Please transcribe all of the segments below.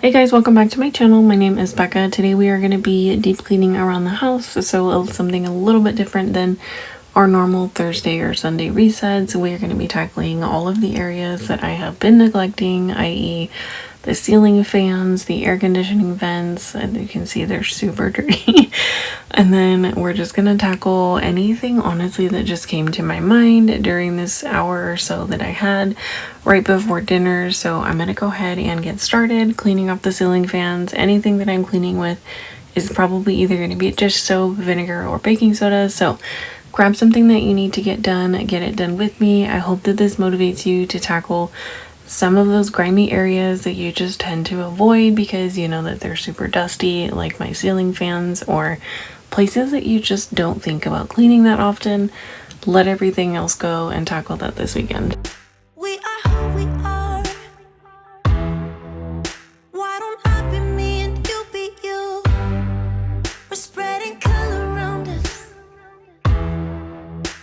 Hey guys, welcome back to my channel. My name is Becca. Today we are going to be deep cleaning around the house, so something a little bit different than our normal Thursday or Sunday resets. We are going to be tackling all of the areas that I have been neglecting, i.e. the ceiling fans, the air conditioning vents, and you can see they're super dirty. And then we're just going to tackle anything, honestly, that just came to my mind during this hour or so that I had right before dinner. So I'm going to go ahead and get started cleaning up the ceiling fans. Anything that I'm cleaning with is probably either going to be dish soap, vinegar, or baking soda. So grab something that you need to get it done with me. I hope that this motivates you to tackle some of those grimy areas that you just tend to avoid because you know that they're super dusty, like my ceiling fans, or places that you just don't think about cleaning that often. Let everything else go and tackle that this weekend. We are who we are. Why don't I be me and you be you? We're spreading color around us.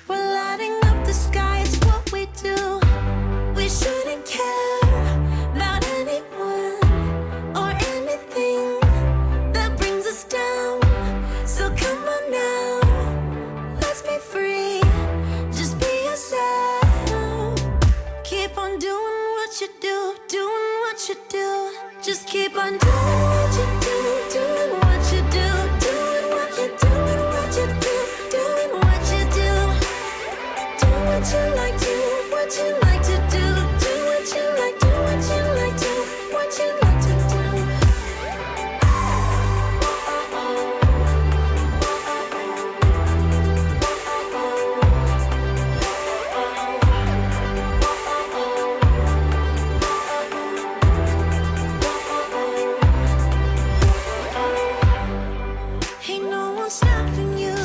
We're lighting up the sky, it's what we do. We shouldn't care about anyone or anything that brings us down. So come on now, let's be free. Just be yourself. Keep on doing what you do, doing what you do. Just keep on doing what you do, doing what you do, doing what you do, what you do, doing what you do. Do what you like, do what you like to do, do what you like, do what you like, do what you like to do. Ain't no one stopping you.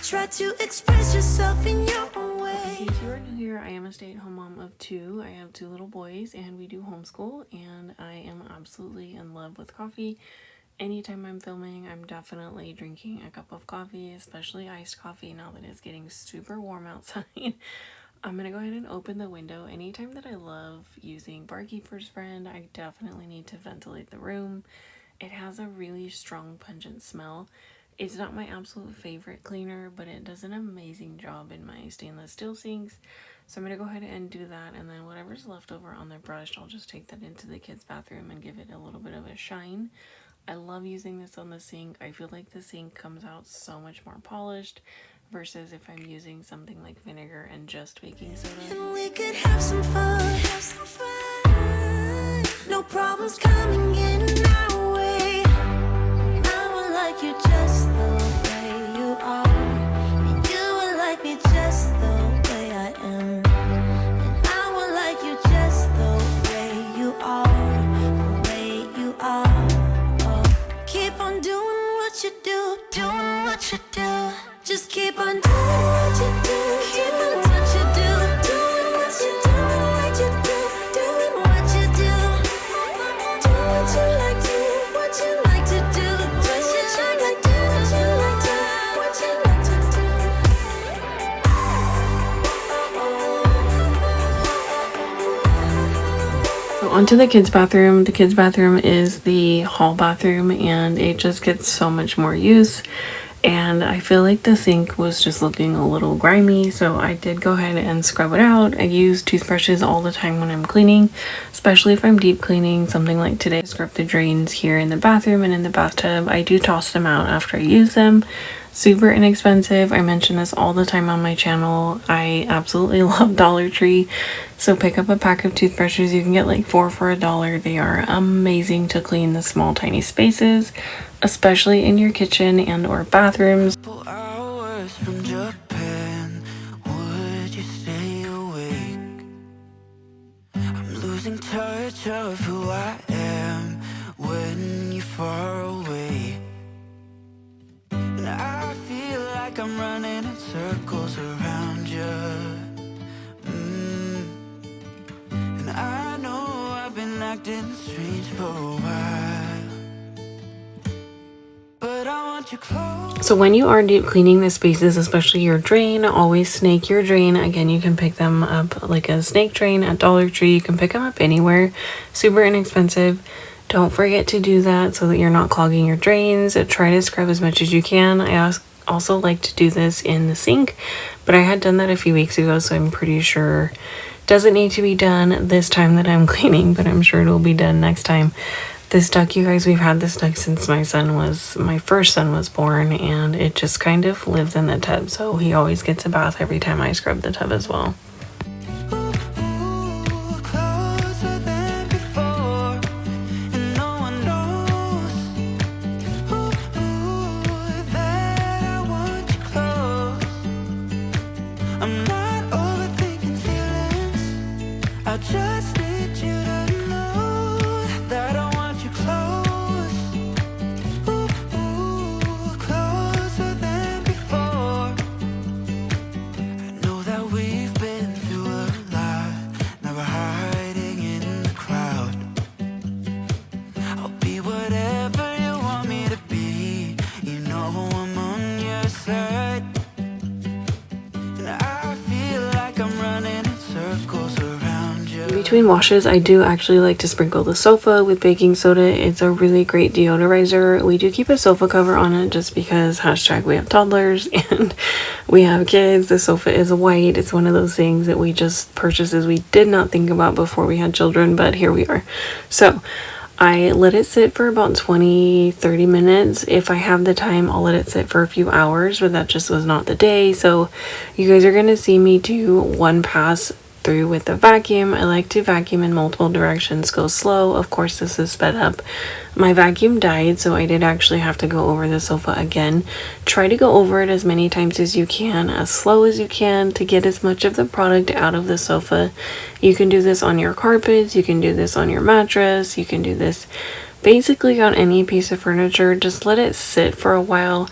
Try to express yourself in your own way. In case you are new here, I am a stay-at-home mom of two. I have two little boys and we do homeschool, and I am absolutely in love with coffee. Anytime I'm filming, I'm definitely drinking a cup of coffee, especially iced coffee now that it's getting super warm outside. I'm gonna go ahead and open the window. Anytime that I love using Barkeeper's Friend, I definitely need to ventilate the room. It has a really strong, pungent smell. It's not my absolute favorite cleaner, but it does an amazing job in my stainless steel sinks. So I'm going to go ahead and do that, and then whatever's left over on the brush, I'll just take that into the kids' bathroom and give it a little bit of a shine. I love using this on the sink. I feel like the sink comes out so much more polished versus if I'm using something like vinegar and just baking soda. And we could have some fun, have some fun. No problems coming in our way. I would like you just the way you are, and you would like me just the way I am. And I would like you just the way you are, the way you are. Oh. Keep on doing what you do, doing what you do. Just keep on doing what you do, doing what you do, doing what you do, what you do, doing what you do. Do what you like, do what you like to do, what you like, do what you like to, what you like to do. So onto the kids' bathroom. The kids' bathroom is the hall bathroom, and it just gets so much more use. And I feel like the sink was just looking a little grimy, so I did go ahead and scrub it out. I use toothbrushes all the time when I'm cleaning, especially if I'm deep cleaning, something like today. I scrub the drains here in the bathroom and in the bathtub. I do toss them out after I use them. Super inexpensive. I mention this all the time on my channel. I absolutely love Dollar Tree, so pick up a pack of toothbrushes. You can get like 4 for $1. They are amazing to clean the small tiny spaces, especially in your kitchen and or bathrooms. Hours from Japan, would you stay awake? I'm losing touch of who I am when you're far away. And I feel like I'm running in circles around you. And I know I've been acting strange for a while, but I want want you close. So when you are deep cleaning the spaces, especially your drain, always snake your drain. Again, you can pick them up like a snake drain at Dollar Tree. You can pick them up anywhere. Super inexpensive. Don't forget to do that so that you're not clogging your drains. Try to scrub as much as you can. I also like to do this in the sink, but I had done that a few weeks ago, so I'm pretty sure it doesn't need to be done this time that I'm cleaning, but I'm sure it'll be done next time. This duck, you guys, we've had this duck since my first son was born, and it just kind of lives in the tub, so he always gets a bath every time I scrub the tub as well. Closer than before, and no one knows that I want you close. I'm not overthinking feelings. I just need you to know that I want you close. Closer than before. I know that we've been through a lot, never hiding in the crowd. I'll be whatever you want me to be. You know I'm on your side. And I feel like I'm running in circles around you. Between washes, I do actually like to sprinkle the sofa with baking soda. It's a really great deodorizer. We do keep a sofa cover on it just because hashtag we have toddlers and we have kids. The sofa is white. It's one of those things that we just purchased as we did not think about before we had children, but here we are. So I let it sit for about 20-30 minutes. If I have the time, I'll let it sit for a few hours, but that just was not the day. So you guys are going to see me do one pass through with the vacuum. I like to vacuum in multiple directions, go slow. Of course, this is sped up. My vacuum died, so I did actually have to go over the sofa again. Try to go over it as many times as you can, as slow as you can, to get as much of the product out of the sofa. You can do this on your carpets, you can do this on your mattress, you can do this basically on any piece of furniture. Just let it sit for a while.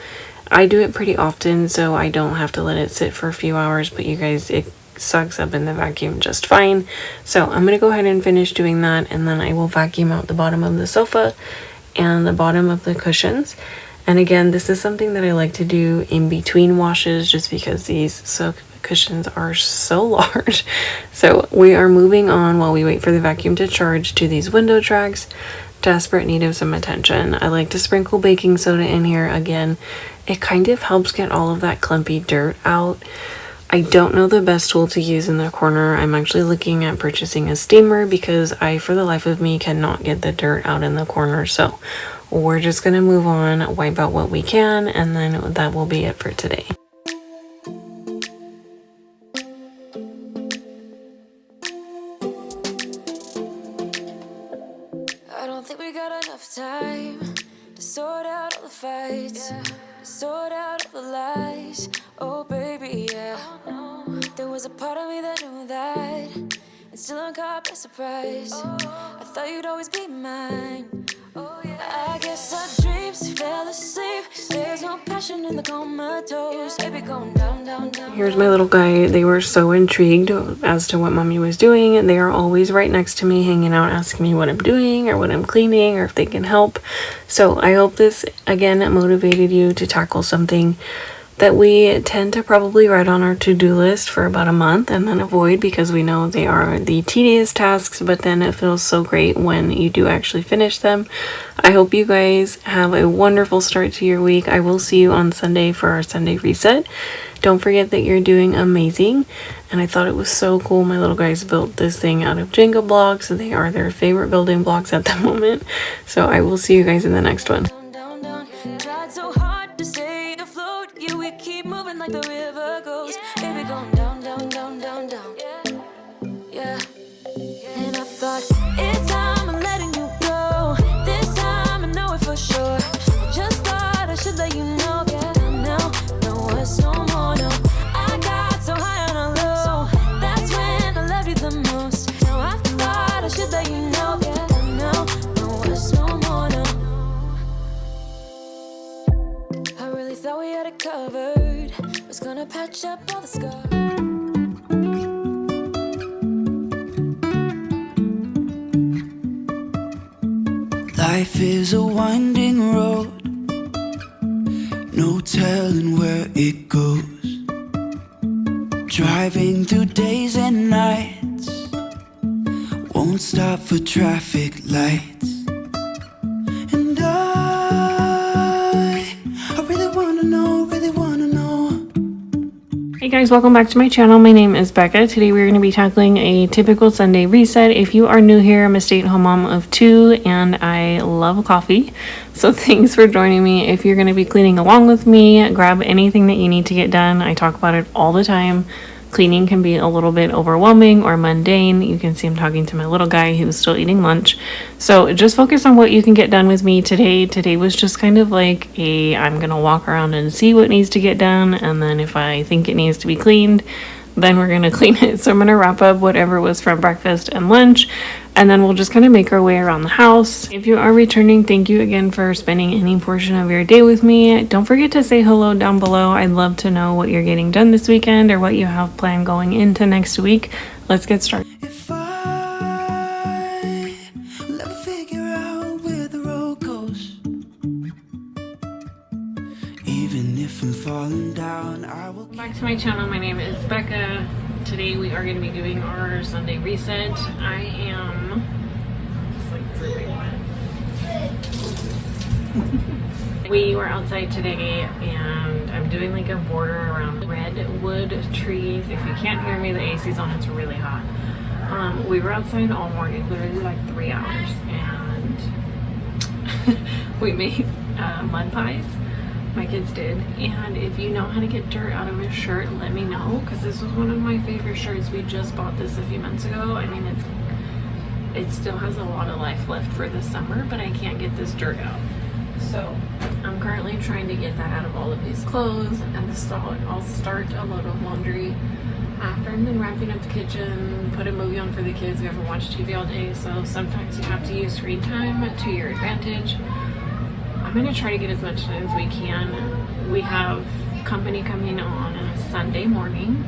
I do it pretty often, so I don't have to let it sit for a few hours, but you guys, it sucks up in the vacuum just fine. So I'm going to go ahead and finish doing that, and then I will vacuum out the bottom of the sofa and the bottom of the cushions. And again, this is something that I like to do in between washes just because these sofa cushions are so large. So we are moving on while we wait for the vacuum to charge to these window tracks. Desperate need of some attention. I like to sprinkle baking soda in here. Again, it kind of helps get all of that clumpy dirt out. I don't know the best tool to use in the corner. I'm actually looking at purchasing a steamer because I, for the life of me, cannot get the dirt out in the corner. So we're just going to move on, wipe out what we can, and then that will be it for today. I don't think we got enough time to sort out all the fights, to sort out all the lies. Oh baby, yeah. There was a part of me that knew that, and still I'm caught by surprise. I thought you'd always be mine. I guess our dreams fell asleep. There's no passion in the comatose. Baby going down, down, down. Here's my little guy. They were so intrigued as to what mommy was doing, and they are always right next to me, hanging out, asking me what I'm doing or what I'm cleaning or if they can help. So I hope this again motivated you to tackle something that we tend to probably write on our to-do list for about a month and then avoid because we know they are the tedious tasks, but then it feels so great when you do actually finish them. I hope you guys have a wonderful start to your week. I will see you on Sunday for our Sunday reset. Don't forget that you're doing amazing. And I thought it was so cool. My little guys built this thing out of Jenga blocks. They are their favorite building blocks at the moment. So I will see you guys in the next one. Down, down, tried so hard to stay afloat. Yeah, we keep moving like the river goes. Baby going down, down, down, down, down. Yeah. And I thought it's time I'm letting you go. This time I know it for sure. I just thought I should let you know. Yeah, now, no words no more, no. I got so high on a low. That's when I loved you the most. Now I thought I should let you know. Yeah, now, no words no more, no. I really thought we had it covered. Was gonna patch up all the scars. Life is a winding road. no telling where it goes. Driving through days and nights, won't stop for traffic lights. And I really wanna know, really wanna know. Hey guys, welcome back to my channel. My name is Becca. Today we're going to be tackling a typical Sunday reset. If you are new here, I'm a stay-at-home mom of 2 and I love coffee. So thanks for joining me. If you're going to be cleaning along with me, grab anything that you need to get done. I talk about it all the time. Cleaning can be a little bit overwhelming or mundane. You can see I'm talking to my little guy who's still eating lunch. So just focus on what you can get done with me today. Today was just kind of like I'm gonna walk around and see what needs to get done, and then if I think it needs to be cleaned, then we're gonna clean it. So I'm gonna wrap up whatever was from breakfast and lunch, and then we'll just kind of make our way around the house. If you are returning, thank you again for spending any portion of your day with me. Don't forget to say hello down below. I'd love to know what you're getting done this weekend or what you have planned going into next week. Let's get started. If I will ever figure out where the road goes, even if I'm falling down, I will. Back to my channel. My name is Becca. Today we are going to be doing our Sunday reset. I am just like dripping wet. We were outside today and I'm doing like a border around redwood trees. If you can't hear me, the AC's on. It's really hot. We were outside all morning, literally like 3 hours, and we made mud pies. My kids did. And if you know how to get dirt out of a shirt, let me know, because this was one of my favorite shirts. We just bought this a few months ago. I mean, it still has a lot of life left for the summer, but I can't get this dirt out. So I'm currently trying to get that out of all of these clothes, and I'll start a load of laundry after I'm done wrapping up the kitchen, put a movie on for the kids. We haven't watched TV all day, so sometimes you have to use screen time to your advantage. I'm going to try to get as much done as we can. We have company coming on a Sunday morning,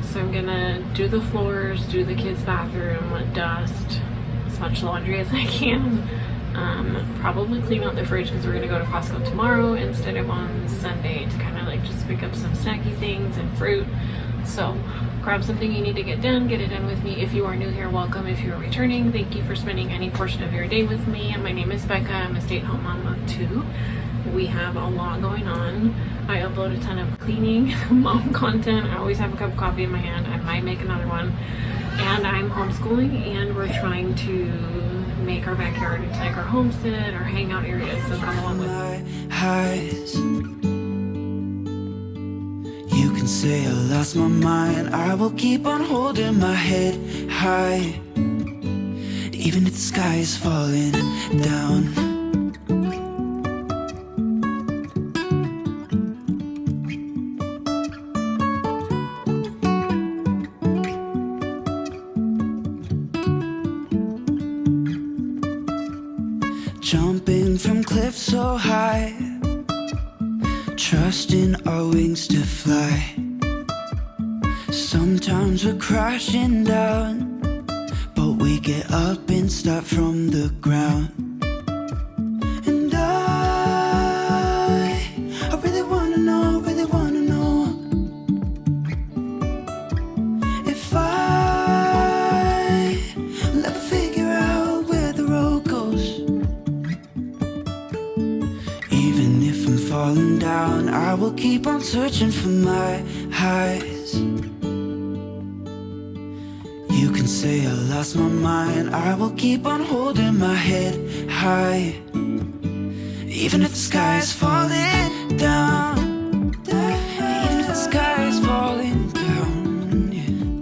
so I'm going to do the floors, do the kids' bathroom, dust as much laundry as I can. Probably clean out the fridge because we're going to go to Costco tomorrow instead of on Sunday to kind of like just pick up some snacky things and fruit. So grab something you need to get done, get it done with me. If you are new here, welcome. If you are returning, thank you for spending any portion of your day with me. My name is Becca. I'm a stay-at-home mom of 2. We have a lot going on. I upload a ton of cleaning, mom content. I always have a cup of coffee in my hand. I might make another one. And I'm homeschooling, and we're trying to make our backyard into like our homestead or hangout area. So come along with me. Highs. You can say I lost my mind, I will keep on holding my head high, even if the sky is falling down. Jumping from cliffs so high, trusting our wings to fly. Sometimes we're crashing down, but we get up and start from the ground. And I really wanna know, really wanna know, if I will ever figure out where the road goes. Even if I'm falling down, I will keep on searching for my highs. You can say I lost my mind, I will keep on holding my head high, even if the sky is falling down. Even if the sky is falling down,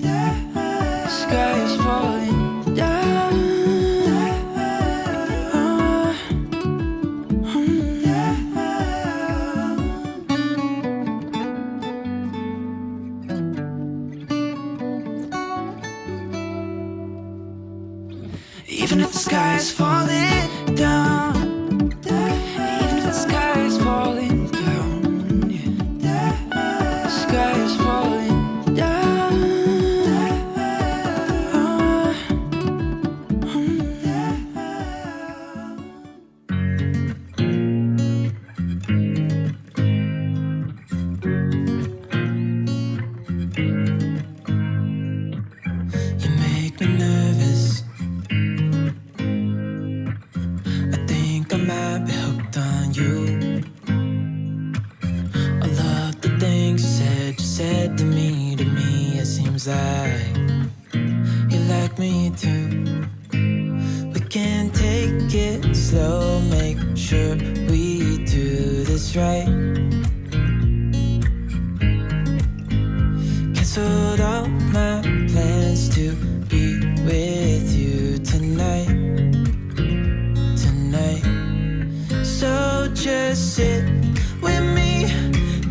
yeah. The sky is falling down. Even if the sky is falling down, even if the sky is falling down, yeah. The sky is falling down. might be hooked on you. All of the things you said to me, it seems like you like me too. We can take it slow, make sure we do this right. Canceled all my plans to be with you tonight. So just sit with me,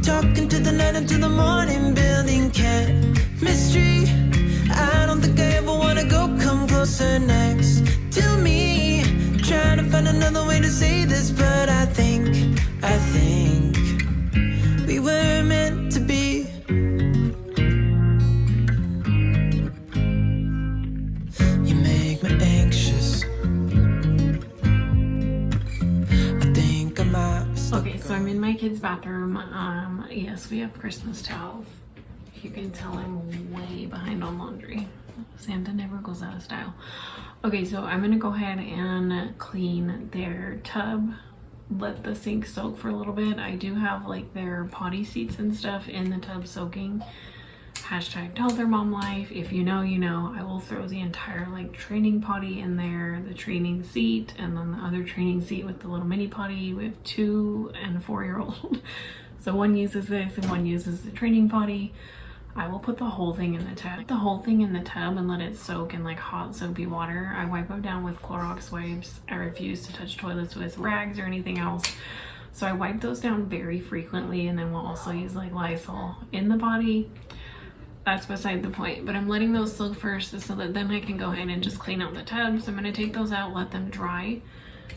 talking to the night until the morning, building chemistry. I don't think I ever wanna go, come closer next to me. Trying to find another way to say this, but I think we were meant to be. You make me anxious. Okay, so I'm in my kids' bathroom. Yes, we have Christmas towels. You can tell I'm way behind on laundry. Santa never goes out of style. Okay, so I'm gonna go ahead and clean their tub, let the sink soak for a little bit. I do have like their potty seats and stuff in the tub soaking. Hashtag tell their mom life. If you know, you know. I will throw the entire like training potty in there, the training seat, and then the other training seat with the little mini potty. We have 2 and a 4-year-old. So one uses this and one uses the training potty. I will put the whole thing in the tub. And let it soak in like hot soapy water. I wipe them down with Clorox wipes. I refuse to touch toilets with rags or anything else. So I wipe those down very frequently, and then we'll also use like Lysol in the potty. That's beside the point, but I'm letting those soak first so that then I can go ahead and just clean out the tub. So I'm going to take those out, let them dry,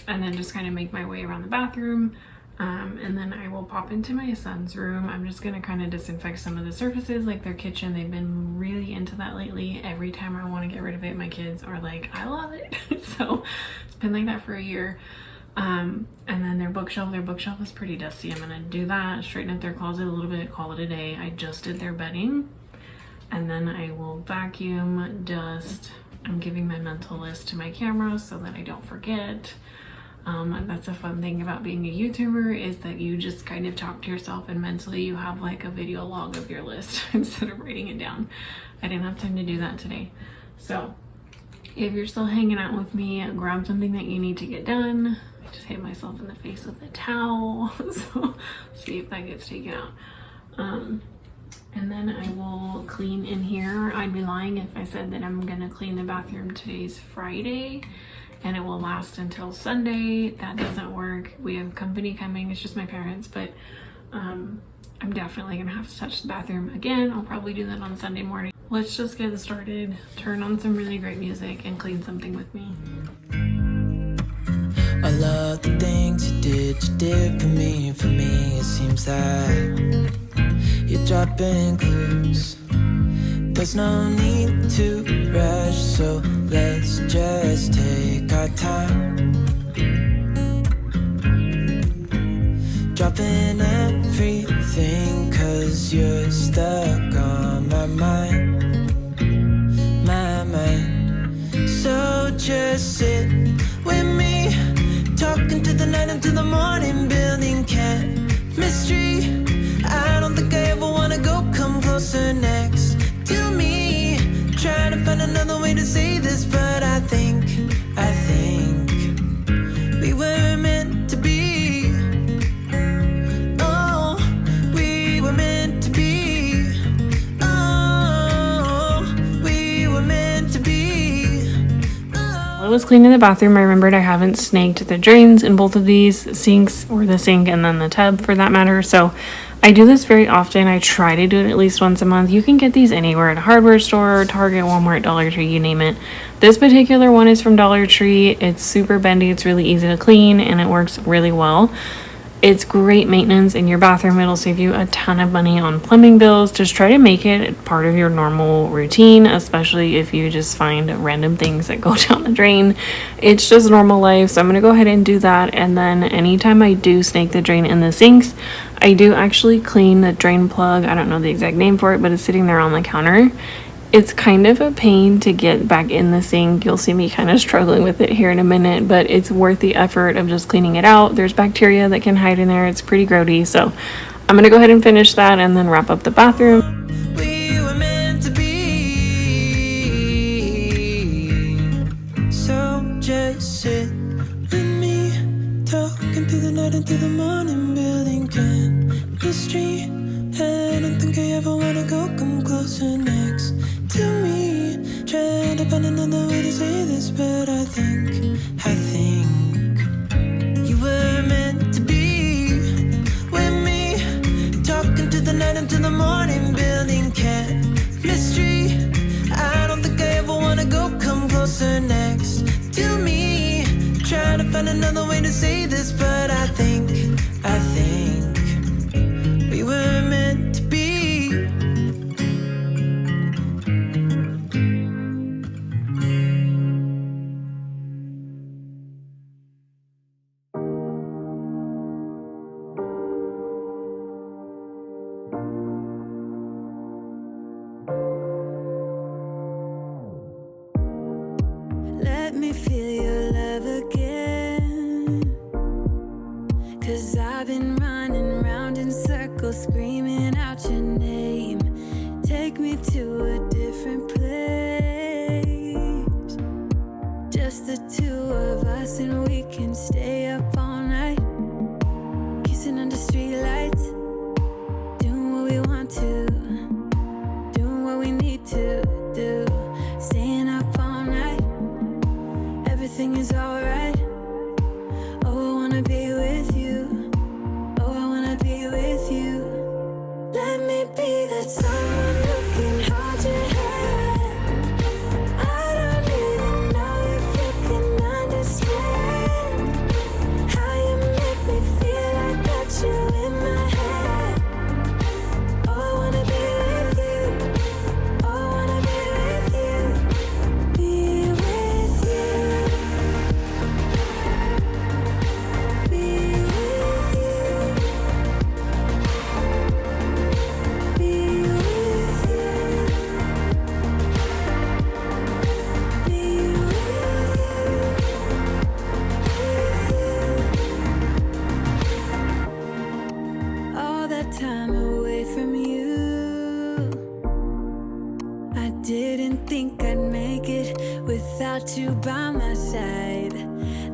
and then just kind of make my way around the bathroom. And then I will pop into my son's room. I'm just going to kind of disinfect some of the surfaces, like their kitchen. They've been really into that lately. Every time I want to get rid of it, my kids are like, I love it. So it's been like that for a year. And then their bookshelf is pretty dusty. I'm going to do that, straighten up their closet a little bit, call it a day. I just did their bedding. And then I will vacuum, dust. I'm giving my mental list to my camera so that I don't forget. And that's a fun thing about being a YouTuber, is that you just kind of talk to yourself and mentally you have like a video log of your list instead of writing it down. I didn't have time to do that today. So if you're still hanging out with me, grab something that you need to get done. I just hit myself in the face with a towel. So see if that gets taken out. And then I will clean in here. I'd be lying if I said that I'm gonna clean the bathroom. Today's Friday and it will last until Sunday. That doesn't work. We have company coming. It's just my parents, but I'm definitely gonna have to touch the bathroom again. I'll probably do that on Sunday morning. Let's just get started. Turn on some really great music and clean something with me. I love the things you did for me. It seems like you're dropping clues. There's no need to rush, so let's just take our time. Dropping everything, 'cause you're stuck on my mind. So just sit with me, talking to the night until the morning, building chemistry. I don't think I ever wanna go, come closer next to me. Trying to find another way to say this, but I think we were meant to be. Oh, we were meant to be. Oh, we were meant to be. While I was cleaning the bathroom, I remembered I haven't snagged the drains in both of these sinks, or the sink and then the tub for that matter. So I do this very often. I try to do it at least once a month. You can get these anywhere, at a hardware store, Target, Walmart, Dollar Tree, you name it. This particular one is from Dollar Tree. It's super bendy, it's really easy to clean, and it works really well. It's great maintenance in your bathroom. It'll save you a ton of money on plumbing bills. Just try to make it part of your normal routine, especially if you just find random things that go down the drain. It's just normal life. So I'm going to go ahead and do that. And then anytime I do snake the drain in the sinks, I do actually clean the drain plug. I don't know the exact name for it, but it's sitting there on the counter. It's kind of a pain to get back in the sink. You'll see me kind of struggling with it here in a minute, but it's worth the effort of just cleaning it out. There's bacteria that can hide in there. It's pretty grody. So I'm going to go ahead and finish that and then wrap up the bathroom. We were meant to be. So just sit with me, talking through the night into the morning, building chemistry. I don't think I ever wanna go come closer next to me. Trying to find another way to say this, but I think you were meant to be with me, talking to the night into the morning, building chemistry. I don't think I ever wanna go come closer next to me. Trying to find another way to say this, but I think we were meant to be. Let me feel your love again, 'cause I've been running round in circles, screaming out your name. Take me to a different place, just the two of us, and we can stay up all night, kissing under streetlights, doing what we want to, doing what we need to do, staying up all night. Everything is alright. Oh, I wanna be with you. Oh, I wanna be with you. Let me be that someone who can hold your hand. I don't even know if you can understand how you make me feel. I got you in my head. Oh, I wanna be with you. Oh, I wanna be with you. Be with you. Be with you. Be with you. Be with you. All that time away from you, I didn't think I'd make it without you by my side.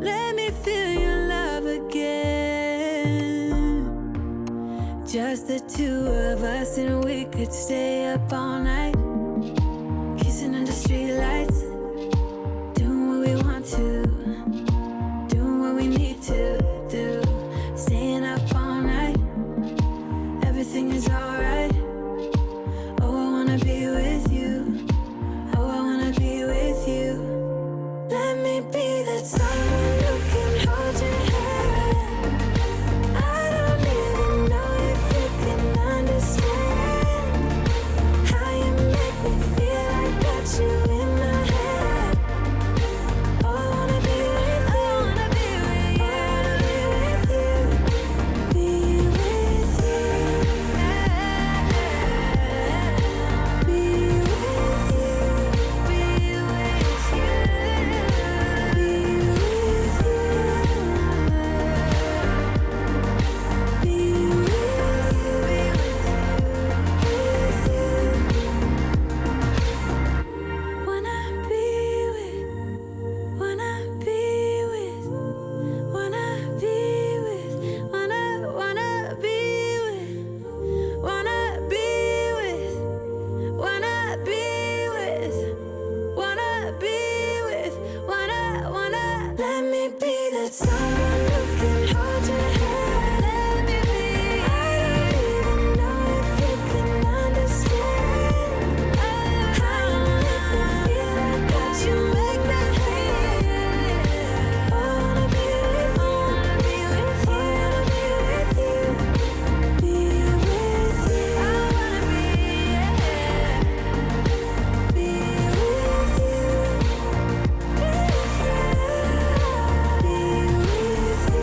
Let me feel your love again, just the two of us, and we could stay up all night, kissing under streetlights, doing what we want to, doing what we need to do, staying up all night. Everything is alright. Oh, I wanna be with you. Oh, I wanna be with you. Let me be that someone who can hold your hand. I don't even know if you can understand how you make me feel. I got you in my head. Oh, I wanna be with you. I wanna be with you. I wanna be with you. Be with you. Be with you. Be with you. Be with you. Be with you. Wanna be with, wanna be with, wanna be with, wanna be with, wanna be with, wanna be with, wanna be with, wanna. Let me be that someone who can hold your hand. Let me be. I don't even know if you can understand how you make me feel. I got you make me feel. I wanna be with you. I wanna be with you. Be with you. I wanna be with you. Be with you. Be with you.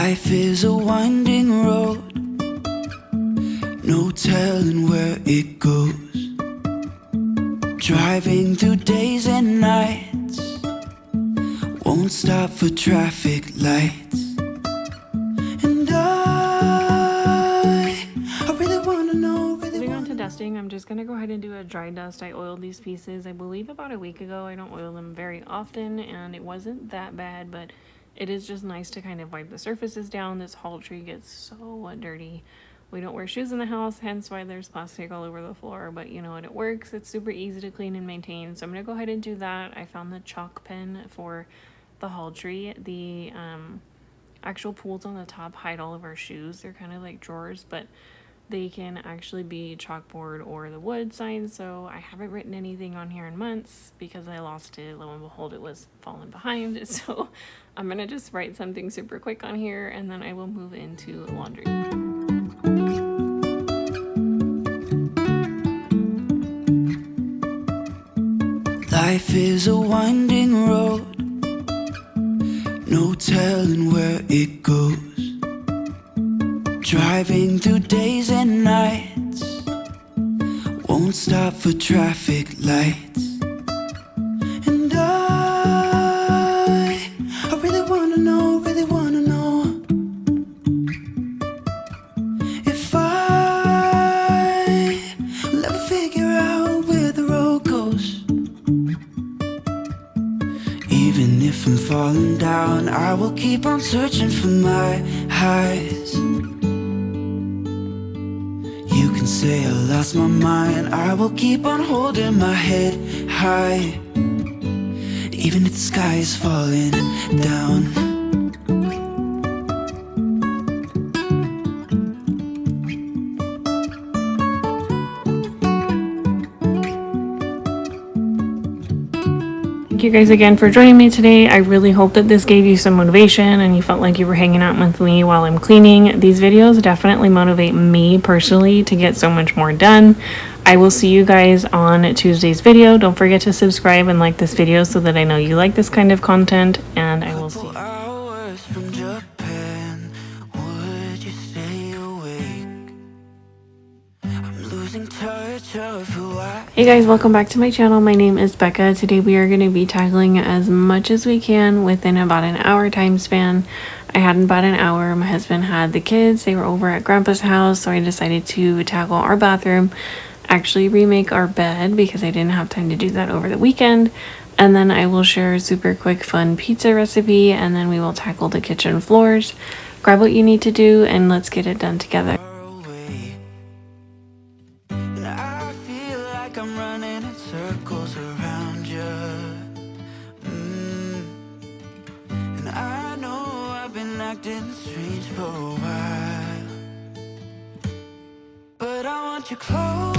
Life is a winding road, no telling where it goes. Driving through days and nights, won't stop for traffic lights. And I really wanna know, Moving on to dusting, I'm just gonna go ahead and do a dry dust. I oiled these pieces, I believe, about a week ago. I don't oil them very often, and it wasn't that bad, but it is just nice to kind of wipe the surfaces down. This hall tree gets so dirty. We don't wear shoes in the house, hence why there's plastic all over the floor, but you know what, it works. It's super easy to clean and maintain, so I'm gonna go ahead and do that. I found the chalk pen for the hall tree. The actual pools on the top hide all of our shoes. They're kind of like drawers, but they can actually be chalkboard or the wood sign, so I haven't written anything on here in months because I lost it. Lo and behold, it was falling behind. So I'm gonna just write something super quick on here, and then I will move into laundry. Life is a winding road, no telling where it goes. Driving through days and nights, won't stop for traffic lights. And I really wanna know, if I will ever figure out where the road goes. Even if I'm falling down, I will keep on searching for my highs. You can say I lost my mind, I will keep on holding my head high, even if the sky is falling down. Thank you guys again for joining me today. I really hope that this gave you some motivation and you felt like you were hanging out with me while I'm cleaning. These videos definitely motivate me personally to get so much more done. I will see you guys on Tuesday's video. Don't forget to subscribe and like this video so that I know you like this kind of content, and I will see you. Hours from Japan, would you stay awake? I'm losing touch of who I am. Hey guys, welcome back to my channel. My name is Becca. Today we are going to be tackling as much as we can within about an hour time span. I had about an hour. My husband had the kids. They were over at Grandpa's house, so I decided to tackle our bathroom, actually remake our bed because I didn't have time to do that over the weekend. And then I will share a super quick fun pizza recipe, and then we will tackle the kitchen floors. Grab what you need to do and let's get it done together. Away. And I feel like I'm running in circles around you. And I know I've been acting strange for a while, but I want you close.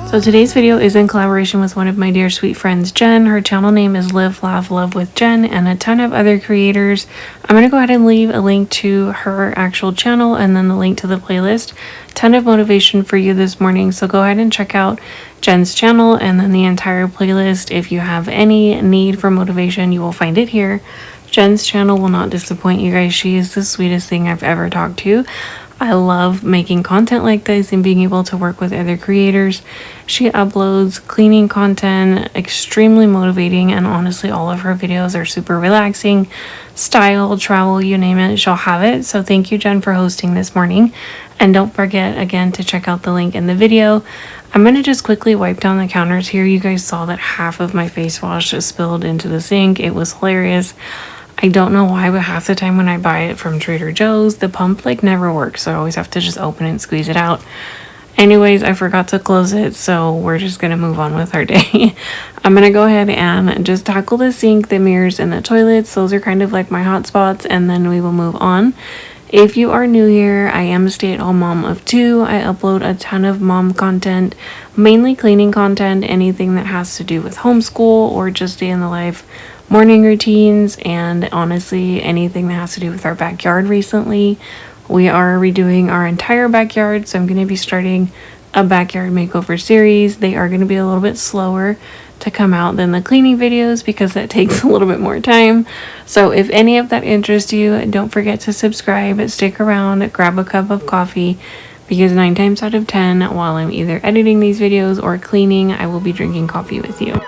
So today's video is in collaboration with one of my dear sweet friends, Jen. Her channel name is Live, Laugh, Love with Jen, and a ton of other creators. I'm going to go ahead and leave a link to her actual channel and then the link to the playlist. Ton of motivation for you this morning, so go ahead and check out Jen's channel and then the entire playlist. If you have any need for motivation, you will find it here. Jen's channel will not disappoint you guys. She is the sweetest thing I've ever talked to. I love making content like this and being able to work with other creators. She uploads cleaning content, extremely motivating, and honestly all of her videos are super relaxing. Style, travel, you name it, she'll have it. So thank you, Jen, for hosting this morning. And don't forget again to check out the link in the video. I'm going to just quickly wipe down the counters here. You guys saw that half of my face wash spilled into the sink. It was hilarious. I don't know why, but half the time when I buy it from Trader Joe's, the pump like never works. So I always have to just open it and squeeze it out. Anyways, I forgot to close it, so we're just going to move on with our day. I'm going to go ahead and just tackle the sink, the mirrors, and the toilets. Those are kind of like my hot spots, and then we will move on. If you are new here, I am a stay-at-home mom of 2. I upload a ton of mom content, mainly cleaning content, anything that has to do with homeschool or just day in the life, morning routines, and honestly anything that has to do with our backyard. Recently we are redoing our entire backyard, so I'm going to be starting a backyard makeover series. They are going to be a little bit slower to come out than the cleaning videos because that takes a little bit more time. So if any of that interests you, don't forget to subscribe, stick around, grab a cup of coffee, because 9 times out of 10 while I'm either editing these videos or cleaning, I will be drinking coffee with you.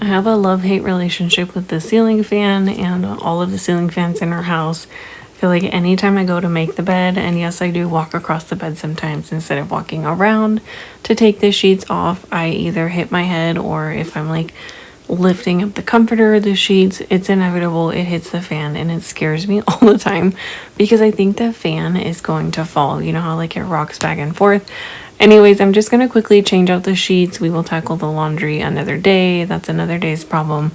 I have a love-hate relationship with the ceiling fan and all of the ceiling fans in our house. I feel like anytime I go to make the bed, and yes, I do walk across the bed sometimes instead of walking around to take the sheets off, I either hit my head, or if I'm like lifting up the comforter or the sheets, it's inevitable it hits the fan, and it scares me all the time because I think the fan is going to fall. You know how like it rocks back and forth? Anyways, I'm just going to quickly change out the sheets. We will tackle the laundry another day. That's another day's problem.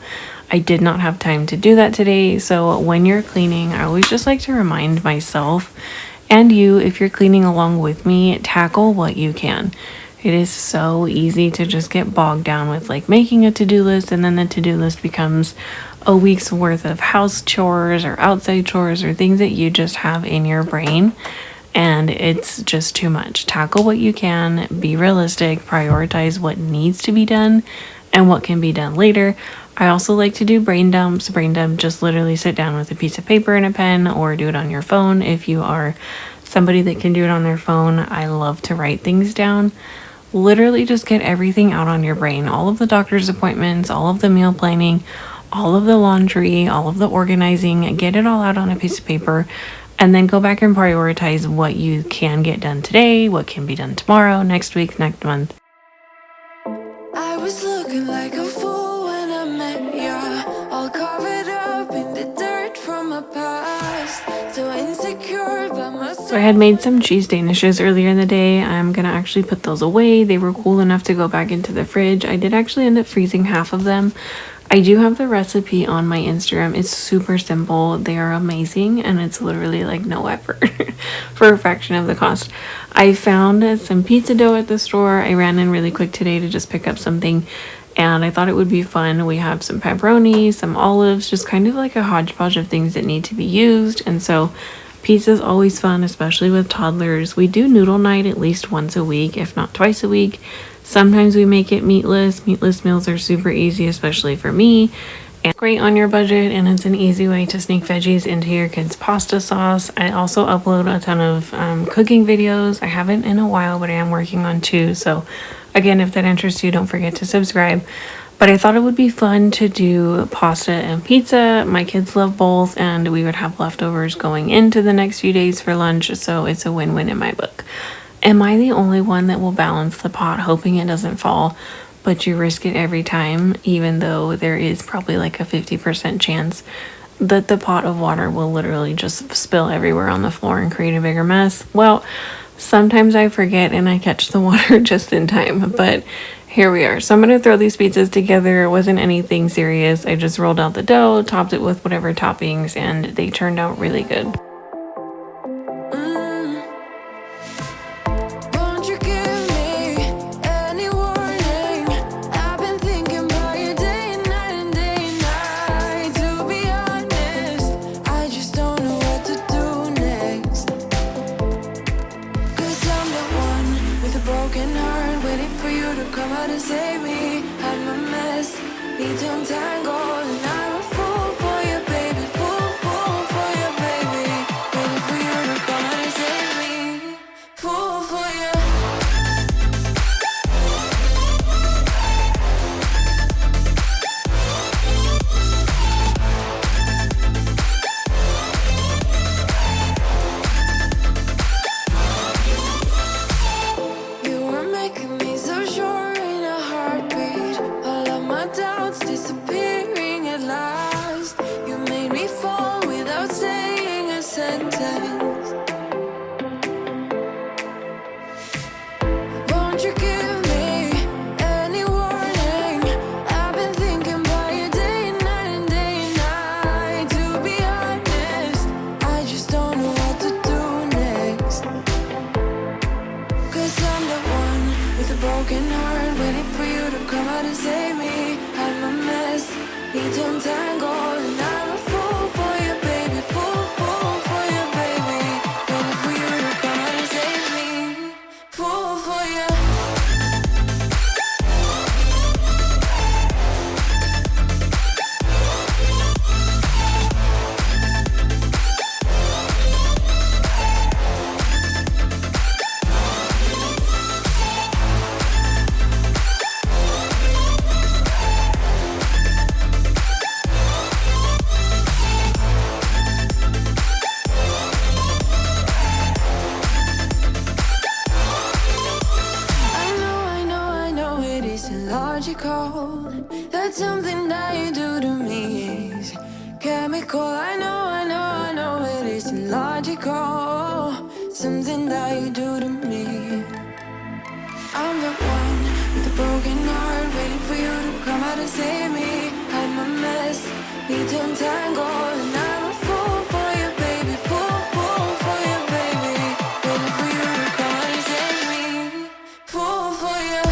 I did not have time to do that today. So when you're cleaning, I always just like to remind myself and you, if you're cleaning along with me, tackle what you can. It is so easy to just get bogged down with like making a to-do list, and then the to-do list becomes a week's worth of house chores or outside chores or things that you just have in your brain. And it's just too much. Tackle what you can, be realistic, prioritize what needs to be done and what can be done later. I also like to do brain dumps. Brain dump, just literally sit down with a piece of paper and a pen, or do it on your phone if you are somebody that can do it on their phone. I love to write things down. Literally just get everything out on your brain. All of the doctor's appointments, all of the meal planning, all of the laundry, all of the organizing, get it all out on a piece of paper. And then go back and prioritize what you can get done today, what can be done tomorrow, next week, next month. I was looking like a fool when I met ya, all covered up in the dirt from my past, so insecure by myself. So I had made some cheese danishes earlier in the day. I'm gonna actually put those away. They were cool enough to go back into the fridge. I did actually end up freezing half of them. I do have the recipe on my Instagram. It's super simple. They are amazing, and it's literally like no effort for a fraction of the cost. I found some pizza dough at the store. I ran in really quick today to just pick up something, and I thought it would be fun. We have some pepperoni, some olives, just kind of like a hodgepodge of things that need to be used. And so pizza is always fun, especially with toddlers. We do noodle night at least once a week, if not twice a week. Sometimes we make it meatless. Meatless meals are super easy, especially for me. And great on your budget, and it's an easy way to sneak veggies into your kids' pasta sauce. I also upload a ton of cooking videos. I haven't in a while, but I am working on 2. So again, if that interests you, don't forget to subscribe. But I thought it would be fun to do pasta and pizza. My kids love both, and we would have leftovers going into the next few days for lunch. So it's a win-win in my book. Am I the only one that will balance the pot hoping it doesn't fall, but you risk it every time, even though there is probably like a 50% chance that the pot of water will literally just spill everywhere on the floor and create a bigger mess? Well, sometimes I forget and I catch the water just in time, but here we are. So I'm going to throw these pizzas together. It wasn't anything serious. I just rolled out the dough, topped it with whatever toppings, and they turned out really good. you to come out and save me. Had my mess, need to untangle, and I'm a fool for you, baby. Fool for you, baby. Waiting for you to come out and save me. Fool for you. You were making me so sure in a heartbeat. All of my doubts disappearing at last. You made me fall without saying a sentence. Won't you give me any warning? I've been thinking about you day and night and day and night. To be honest, I just don't know what to do next. 'Cause I'm the one with a broken heart, waiting for you to come out and save me. Had my mess, need to untangle, and I'm a fool for you, baby. Fool for you, baby. Waiting for you to come out and save me. Fool for you. I know it isn't logical. That's something that you do to me is chemical. I know it isn't logical. Something that you do to me. I'm the one with a broken heart, waiting for you to come out and save me. Had my mess, need to untangle, and I'm a fool for you, baby. Fool for you, baby. Waiting for you to come out and save me. Fool for you.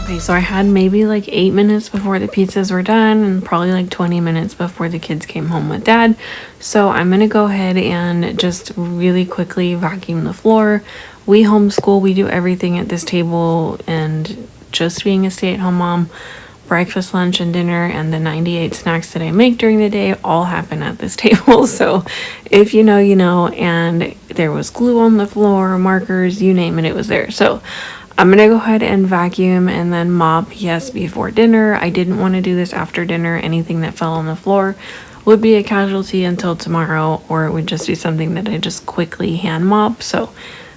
Okay, so I had maybe like 8 minutes before the pizzas were done and probably like 20 minutes before the kids came home with dad. So I'm gonna go ahead and just really quickly vacuum the floor. We homeschool, we do everything at this table, and just being a stay-at-home mom, breakfast, lunch, and dinner, and the 98 snacks that I make during the day all happen at this table. So if you know, you know, and there was glue on the floor, markers, you name it, it was there. So I'm gonna go ahead and vacuum and then mop, yes, before dinner. I didn't want to do this after dinner. Anything that fell on the floor would be a casualty until tomorrow, or it would just be something that I just quickly hand mop. So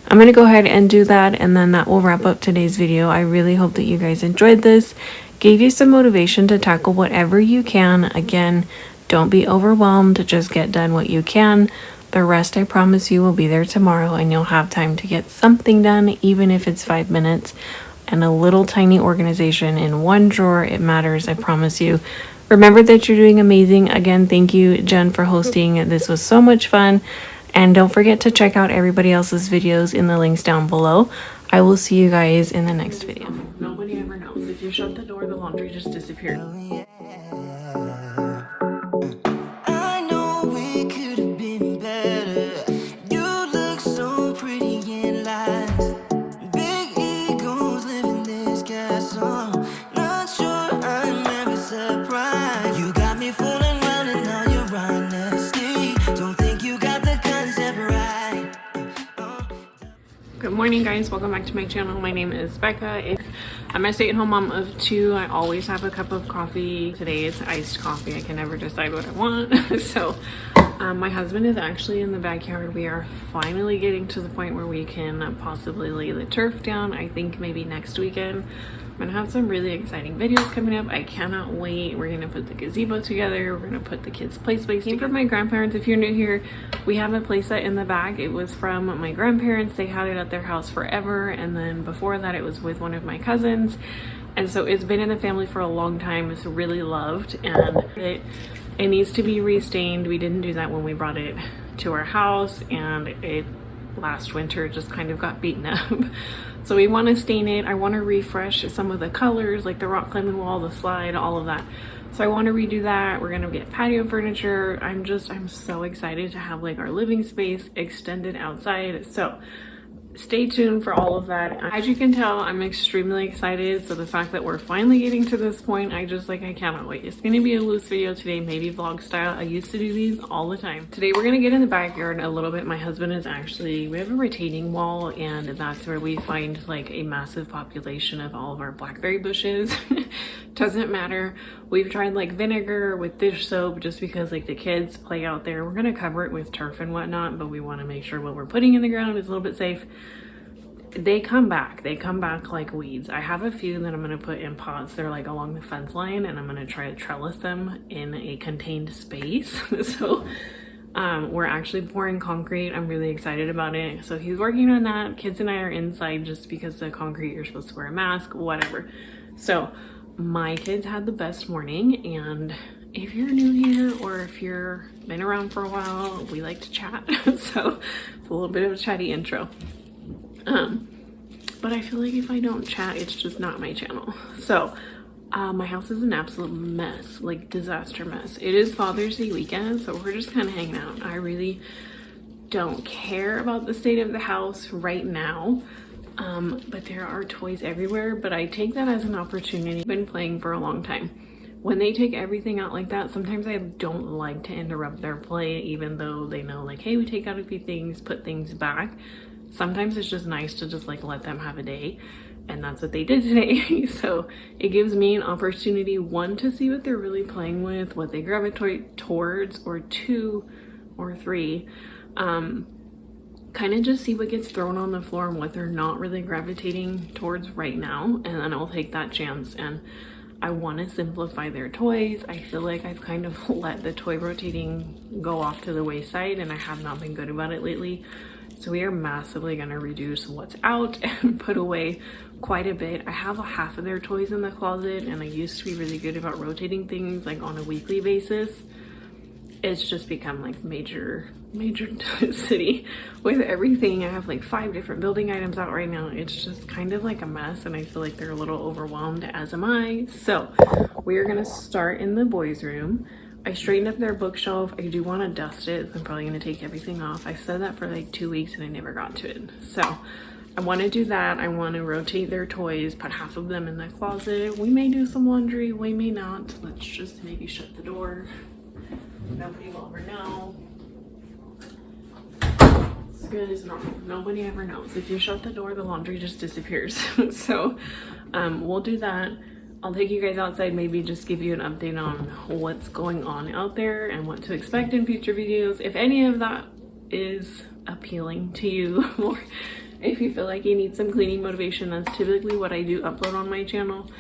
I'm gonna go ahead and do that, and then that will wrap up today's video. I really hope that you guys enjoyed this, gave you some motivation to tackle whatever you can. Again, don't be overwhelmed, just get done what you can. The rest, I promise you, will be there tomorrow, and you'll have time to get something done, even if it's 5 minutes. And a little tiny organization in one drawer, it matters, I promise you. Remember that you're doing amazing. Again, thank you, Jen, for hosting. This was so much fun. And don't forget to check out everybody else's videos in the links down below. I will see you guys in the next video. Nobody ever knows. If you shut the door, the laundry just disappeared. I know we could have been better. You look so pretty in lies. Big egos live in this castle. Not sure I'm ever surprised. You got me fooling around and now you're honesty. Don't think you got the concept right. Good morning, guys. Welcome back to my channel. My name is Becca. I'm a stay-at-home mom of 2. I always have a cup of coffee. Today it's iced coffee. I can never decide what I want. So my husband is actually in the backyard. We are finally getting to the point where we can possibly lay the turf down. I think maybe next weekend. I'm gonna have some really exciting videos coming up. I cannot wait. We're gonna put the gazebo together. We're gonna put the kids' play space. Came from my grandparents. If you're new here, we have a play set in the back. It was from my grandparents. They had it at their house forever, and then before that it was with one of my cousins, and so it's been in the family for a long time. It's really loved, and it needs to be restained. We didn't do that when we brought it to our house, and last winter just kind of got beaten up. So we want to stain it. I want to refresh some of the colors, like the rock climbing wall, the slide, all of that. So I want to redo that. We're gonna get patio furniture. I'm so excited to have like our living space extended outside. So stay tuned for all of that. As you can tell, I'm extremely excited. So the fact that we're finally getting to this point, I cannot wait. It's gonna be a loose video today, maybe vlog style. I used to do these all the time. Today we're gonna get in the backyard a little bit. My husband is we have a retaining wall, and that's where we find like a massive population of all of our blackberry bushes. Doesn't matter. We've tried like vinegar with dish soap just because like the kids play out there. We're gonna cover it with turf and whatnot, but we want to make sure what we're putting in the ground is a little bit safe. They come back like weeds. I have a few that I'm gonna put in pots. They're like along the fence line, and I'm gonna try to trellis them in a contained space. So we're actually pouring concrete. I'm really excited about it. So he's working on that. Kids and I are inside just because the concrete, you're supposed to wear a mask, whatever. So my kids had the best morning, and if you're new here or if you're been around for a while, we like to chat. So it's a little bit of a chatty intro. But I feel like if I don't chat, it's just not my channel. So my house is an absolute mess, like disaster mess. It is Father's Day weekend, so we're just kind of hanging out. I really don't care about the state of the house right now. But there are toys everywhere, but I take that as an opportunity. I've been playing for a long time. When they take everything out like that, sometimes I don't like to interrupt their play, even though they know like, hey, we take out a few things, put things back. Sometimes it's just nice to just like let them have a day, and that's what they did today. So it gives me an opportunity, one, to see what they're really playing with, what they gravitate towards, or two or three, kind of just see what gets thrown on the floor and what they're not really gravitating towards right now, and then I'll take that chance. And I want to simplify their toys. I feel like I've kind of let the toy rotating go off to the wayside, and I have not been good about it lately. So we are massively going to reduce what's out and put away quite a bit. I have half of their toys in the closet, and I used to be really good about rotating things like on a weekly basis. It's just become like major city with everything. I have like 5 different building items out right now. It's just kind of like a mess, and I feel like they're a little overwhelmed, as am I. So we're gonna start in the boys' room. I straightened up their bookshelf. I do want to dust it, so I'm probably going to take everything off. I've said that for like 2 weeks and I never got to it. So I want to do that. I want to rotate their toys, put half of them in the closet. We may do some laundry, we may not. Let's just maybe shut the door. Nobody will ever know. It's good as normal. Nobody ever knows. If you shut the door, the laundry just disappears. So we'll do that. I'll take you guys outside, maybe just give you an update on what's going on out there and what to expect in future videos. If any of that is appealing to you, or if you feel like you need some cleaning motivation, that's typically what I do upload on my channel.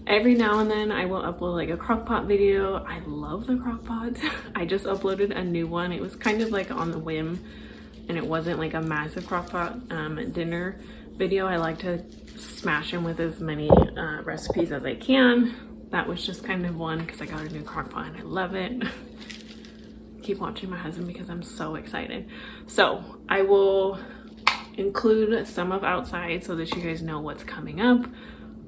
Every now and then I will upload like a crockpot video. I love the crockpot. I just uploaded a new one. It was kind of like on the whim, and it wasn't like a massive crockpot dinner video. I like to smash in with as many recipes as I can. That was just kind of one because I got a new crockpot and I love it. Keep watching my husband because I'm so excited. So I will include some of outside so that you guys know what's coming up.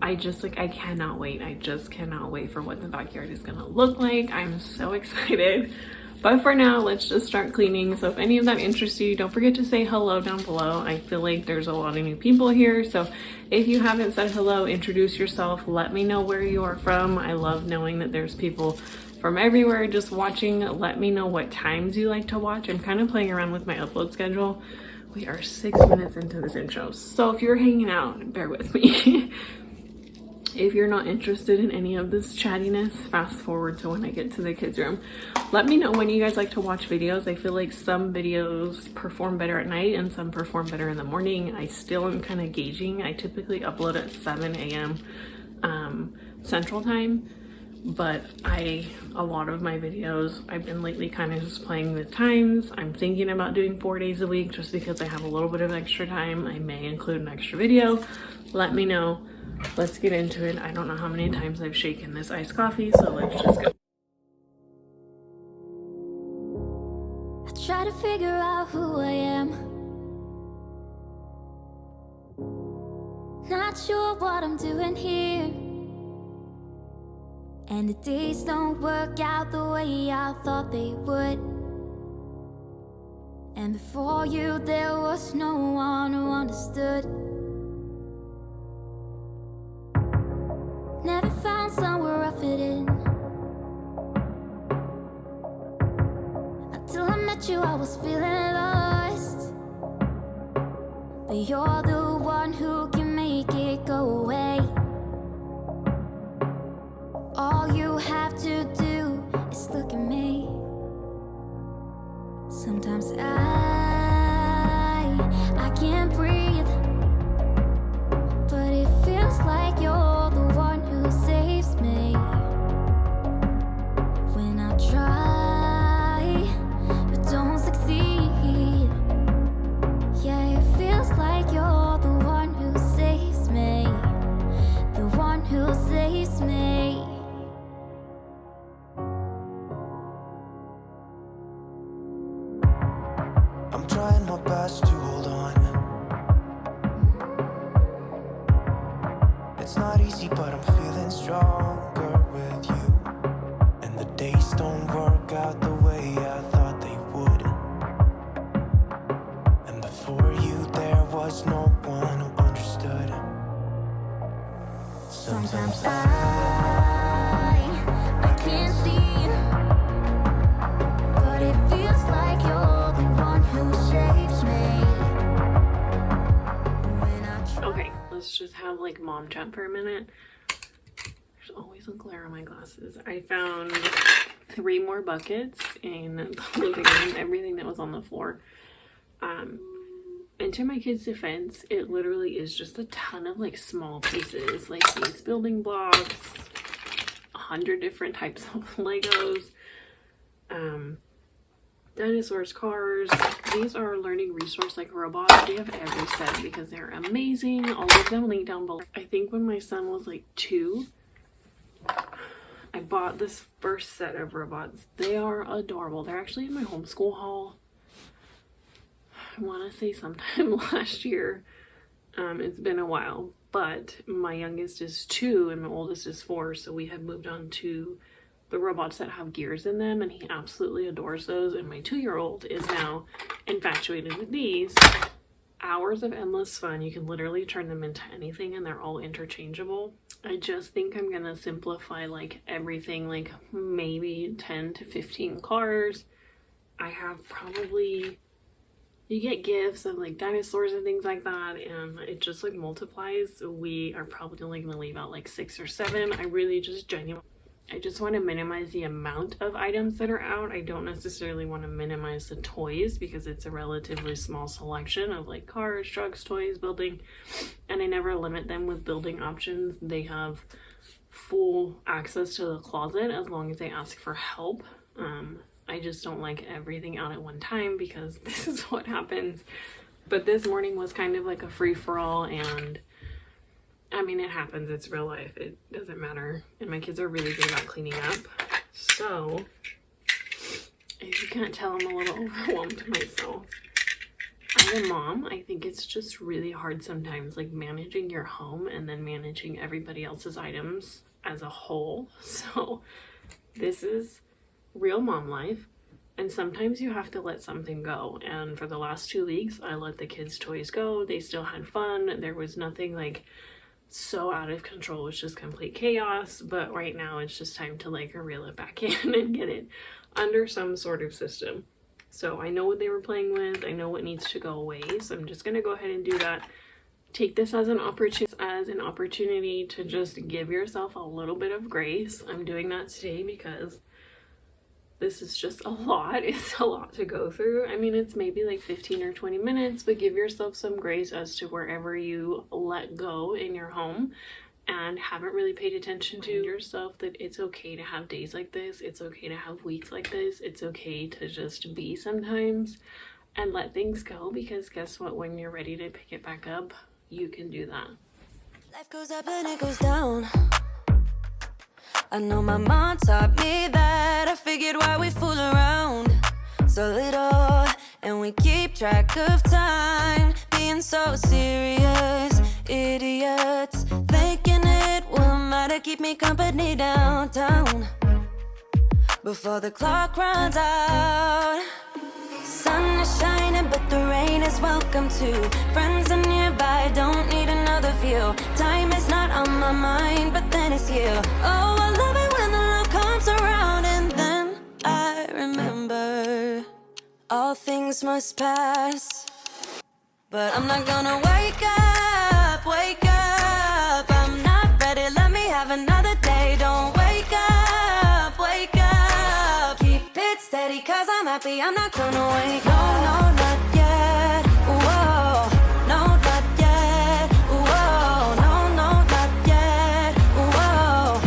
I cannot wait. I just cannot wait for what the backyard is gonna look like. I'm so excited. But for now, let's just start cleaning. So if any of that interests you, don't forget to say hello down below. I feel like there's a lot of new people here. So if you haven't said hello, introduce yourself. Let me know where you are from. I love knowing that there's people from everywhere just watching. Let me know what times you like to watch. I'm kind of playing around with my upload schedule. We are 6 minutes into this intro. So if you're hanging out, bear with me. If you're not interested in any of this chattiness, fast forward to when I get to the kids' room. Let me know when you guys like to watch videos. I feel like some videos perform better at night and some perform better in the morning. I still am kind of gauging. I typically upload at 7 a.m. Central Time, but a lot of my videos, I've been lately kind of just playing with times. I'm thinking about doing 4 days a week just because I have a little bit of extra time. I may include an extra video. Let me know. Let's get into it. I don't know how many times I've shaken this iced coffee, so let's just go. I try to figure out who I am. not sure what I'm doing here. And the days don't work out the way I thought they would. And before you there was no one who understood. Never found somewhere I fit in. Until I met you I was feeling lost. But you're the one who can make it go away. All you have to do is look at me. Sometimes I can't breathe, but it feels like you're the one who saves me. When I try, but don't succeed. Yeah, it feels like you're the one who saves me. The one who saves me. I'm trying my best to hold on. It's not easy, but I'm feeling stronger with you. And the days don't work out the way I thought they would. And before you there was no one who understood. Sometimes I can't see, but it feels like you're the one who saves me. When I try. Okay, let's just have like mom chat for a minute. There's always a glare on my glasses. I found 3 more buckets in the living room, everything that was on the floor. And to my kids' defense, it literally is just a ton of like small pieces, like these building blocks, 100 different types of Legos, dinosaurs, cars. These are learning resource like robots. We have every set because they're amazing. All of them linked down below. I think when my son was like 2, I bought this first set of robots. They are adorable. They're actually in my homeschool haul. I want to say sometime last year. It's been a while, but my youngest is 2 and my oldest is 4, so we have moved on to the robots that have gears in them, and he absolutely adores those. And my 2-year-old is now infatuated with these. Hours of endless fun. You can literally turn them into anything and they're all interchangeable. I just think I'm gonna simplify like everything, like maybe 10 to 15 cars. I have probably, you get gifts of like dinosaurs and things like that, and it just like multiplies. We are probably only gonna leave out like 6 or 7. I just want to minimize the amount of items that are out. I don't necessarily want to minimize the toys because it's a relatively small selection of like cars, trucks, toys, building, and I never limit them with building options. They have full access to the closet as long as they ask for help. I just don't like everything out at one time because this is what happens. But this morning was kind of like a free-for-all, and I mean, it happens. It's real life. It doesn't matter. And my kids are really good about cleaning up. So, if you can't tell, I'm a little overwhelmed myself. As a mom, I think it's just really hard sometimes, like managing your home and then managing everybody else's items as a whole. So, this is real mom life. And sometimes you have to let something go. And for the last 2 weeks, I let the kids' toys go. They still had fun. There was nothing like so out of control. It was just complete chaos. But right now it's just time to like reel it back in and get it under some sort of system. So I know what they were playing with. I know what needs to go away. So I'm just going to go ahead and do that. Take this as an opportunity to just give yourself a little bit of grace. I'm doing that today because this is just a lot. It's a lot to go through. I mean, it's maybe like 15 or 20 minutes, but give yourself some grace as to wherever you let go in your home and haven't really paid attention to yourself, that it's okay to have days like this. It's okay to have weeks like this. It's okay to just be sometimes and let things go, because guess what? When you're ready to pick it back up, you can do that. Life goes up and it goes down. I know my mom taught me that. I figured why we fool around so little, and we keep track of time, being so serious. idiots thinking it will matter, keep me company downtown before the clock runs out. Sun is shining, but the rain is welcome too. Friends are nearby, don't need another view. Time is not on my mind, but then it's you. Oh, I love it when the love comes around, and then I remember all things must pass. But I'm not gonna wake up, wake up. I'm not ready, let me have another day. Don't wake up, wake up. Keep it steady, cause I'm happy, I'm not gonna wake up. No, no, not yet, whoa. No, not yet, whoa. No, no, not yet, whoa.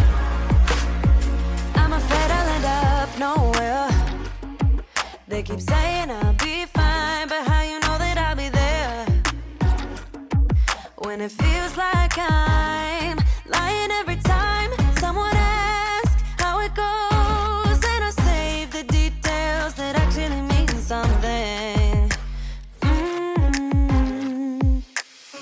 I'm afraid I'll end up nowhere. They keep saying I'll be fine, but how you know that I'll be there when it feels like I'm lying every time someone asks how it goes, and I save the details that actually mean something.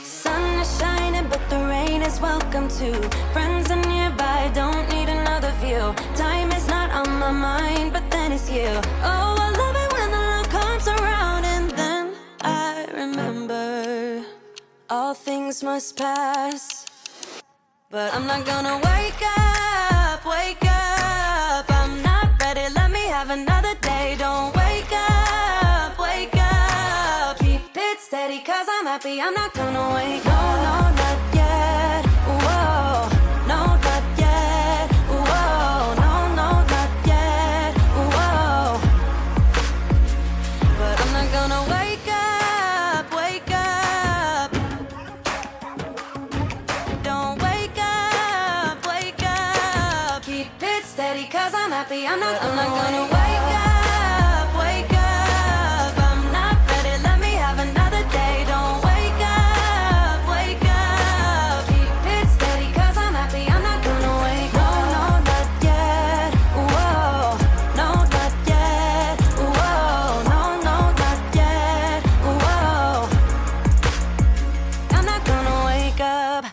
Sun is shining, but the rain is welcome too. Friends are nearby, don't need another view. Time is not on my mind, but then it's you. Oh, I love it when the love comes around, and then I remember all things must pass. But I'm not gonna wake up, wake up. I'm not ready, let me have another day. Don't wake up, wake up. Keep it steady, cause I'm happy, I'm not gonna wake up. No, no, not yet, whoa. No, not yet, whoa. No, no, not yet, whoa. But I'm not gonna wake up, wake up. Don't wake up, wake up. Keep it steady, cause I'm happy, I'm not gonna wake up, wake up. I'm not ready, let me have another day. Don't wake up, wake up. Keep it steady, cause I'm happy, I'm not gonna wake up. No, no, not yet, whoa. No, not yet, whoa. No, no, not yet, whoa. I'm not gonna wake up.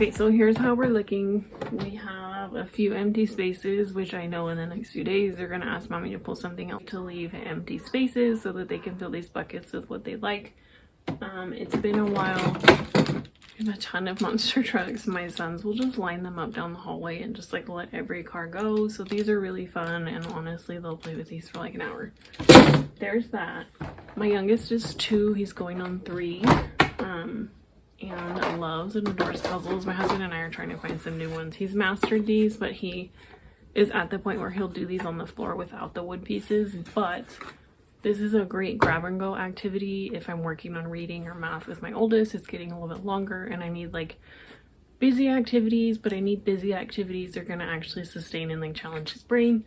Okay, so here's how we're looking. We have a few empty spaces, which I know in the next few days they're gonna ask mommy to pull something out to leave empty spaces so that they can fill these buckets with what they like. It's been a while. We have a ton of monster trucks. My sons will just line them up down the hallway and just like let every car go. So these are really fun, and honestly they'll play with these for like an hour. There's that. My youngest is 2, he's going on 3. And loves and adores puzzles. My husband and I are trying to find some new ones. He's mastered these, but he is at the point where he'll do these on the floor without the wood pieces. But this is a great grab and go activity if I'm working on reading or math with my oldest. It's getting a little bit longer and I need like busy activities, but I need busy activities that are going to actually sustain and like challenge his brain.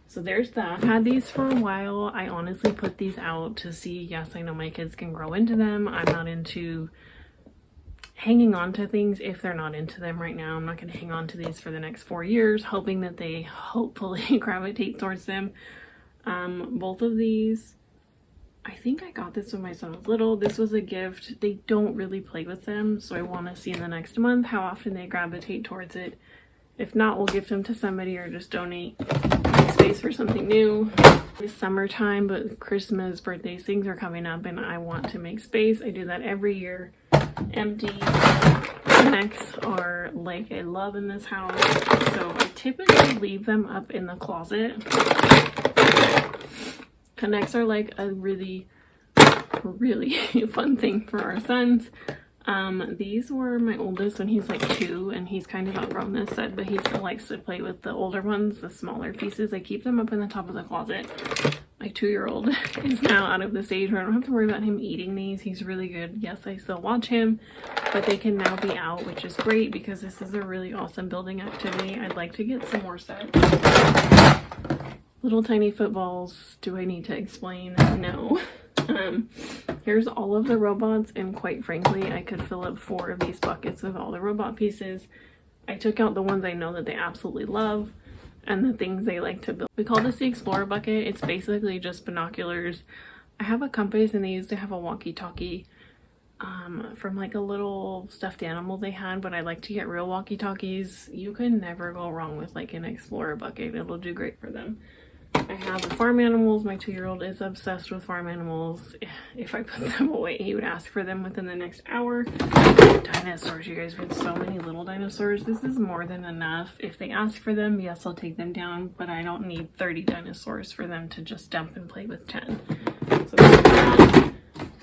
So there's that. I've had these for a while. I honestly put these out to see, yes, I know my kids can grow into them. I'm not into hanging on to things if they're not into them right now. I'm not going to hang on to these for the next 4 years, hoping that they hopefully gravitate towards them. Both of these, I think I got this when my son was little. This was a gift. They don't really play with them, so I want to see in the next month how often they gravitate towards it. If not, we'll gift them to somebody or just donate space for something new. It's summertime, but Christmas, birthdays, things are coming up and I want to make space. I do that every year. Empty connects are like a love in this house, so I typically leave them up in the closet. Connects are like a really fun thing for our sons. These were my oldest when he's like 2, and he's kind of outgrown this set, but he still likes to play with the older ones, the smaller pieces. I keep them up in the top of the closet. My 2-year-old is now out of the stage where I don't have to worry about him eating these. He's really good. Yes, I still watch him, but they can now be out, which is great because this is a really awesome building activity. I'd like to get some more sets. Little tiny footballs. Do I need to explain? No. Here's all of the robots, and quite frankly, I could fill up 4 of these buckets with all the robot pieces. I took out the ones I know that they absolutely love and the things they like to build. We call this the Explorer bucket. It's basically just binoculars. I have a compass, and they used to have a walkie-talkie from like a little stuffed animal they had, but I like to get real walkie-talkies. You can never go wrong with like an Explorer bucket. It'll do great for them. I have farm animals. My 2-year-old is obsessed with farm animals. If I put them away, he would ask for them within the next hour. Dinosaurs, you guys, we have so many little dinosaurs. This is more than enough. If they ask for them, yes, I'll take them down, but I don't need 30 dinosaurs for them to just dump and play with 10. So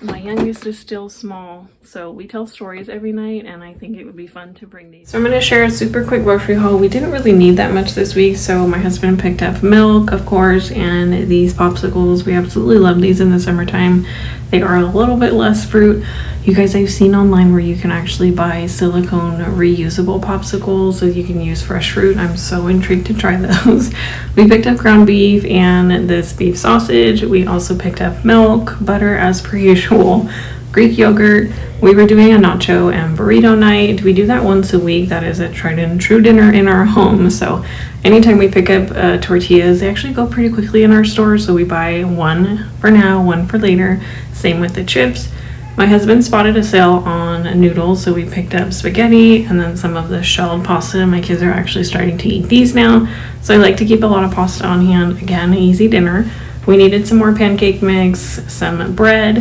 my youngest is still small, so we tell stories every night, and I think it would be fun to bring these. So I'm going to share a super quick grocery haul. We didn't really need that much this week, so my husband picked up milk, of course, and these popsicles. We absolutely love these in the summertime. They are a little bit less fruit. You guys, I've seen online where you can actually buy silicone reusable popsicles so you can use fresh fruit. I'm so intrigued to try those. We picked up ground beef and this beef sausage. We also picked up milk, butter as per usual, Greek yogurt. We were doing a nacho and burrito night. We do that once a week. That is a tried and true dinner in our home. So anytime we pick up tortillas, they actually go pretty quickly in our store. So we buy one for now, one for later. Same with the chips. My husband spotted a sale on noodles, so we picked up spaghetti and then some of the shelled pasta. My kids are actually starting to eat these now, so I like to keep a lot of pasta on hand. Again, easy dinner. We needed some more pancake mix, some bread,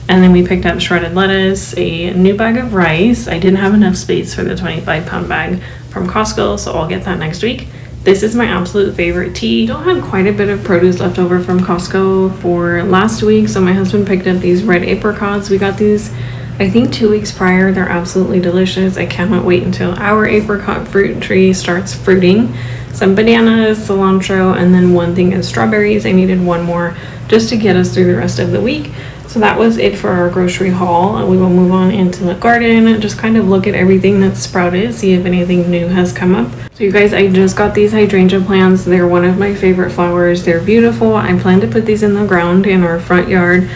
and then we picked up shredded lettuce, a new bag of rice. I didn't have enough space for the 25-pound bag from Costco, so I'll get that next week. This is my absolute favorite tea. Still had quite a bit of produce left over from Costco for last week, so my husband picked up these red apricots. We got these, I think, 2 weeks prior. They're absolutely delicious. I cannot wait until our apricot fruit tree starts fruiting. Some bananas, cilantro, and then one thing is strawberries. I needed one more just to get us through the rest of the week. So that was it for our grocery haul. We will move on into the garden and just kind of look at everything that's sprouted, see if anything new has come up. So you guys, I just got these hydrangea plants. They're one of my favorite flowers. They're beautiful. I plan to put these in the ground in our front yard,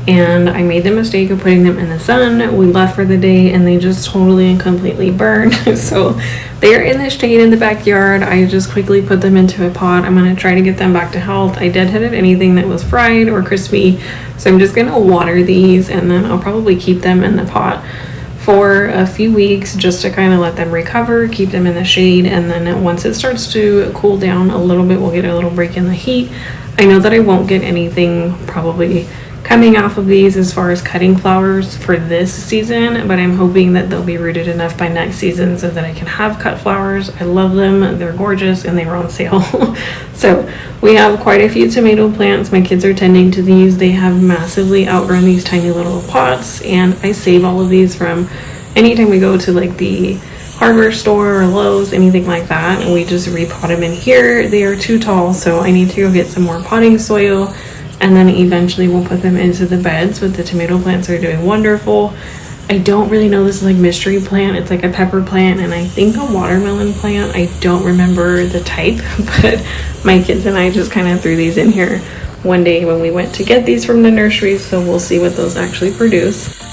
and I made the mistake of putting them in the sun. We left for the day and they just totally and completely burned. So they're in the shade in the backyard. I just quickly put them into a pot. I'm going to try to get them back to health. I deadheaded anything that was fried or crispy, so I'm just going to water these, and then I'll probably keep them in the pot for a few weeks just to kind of let them recover, keep them in the shade, and then once it starts to cool down a little bit, we'll get a little break in the heat. I know that I won't get anything probably coming off of these as far as cutting flowers for this season, but I'm hoping that they'll be rooted enough by next season so that I can have cut flowers. I love them, they're gorgeous, and they were on sale. So we have quite a few tomato plants. My kids are tending to these. They have massively outgrown these tiny little pots, and I save all of these from anytime we go to like the hardware store or Lowe's, anything like that, and we just repot them in here. They are too tall, so I need to go get some more potting soil, and then eventually we'll put them into the beds. But the tomato plants are doing wonderful. I don't really know, this is like mystery plant. It's like a pepper plant and I think a watermelon plant. I don't remember the type, but my kids and I just kind of threw these in here one day when we went to get these from the nursery, so we'll see what those actually produce.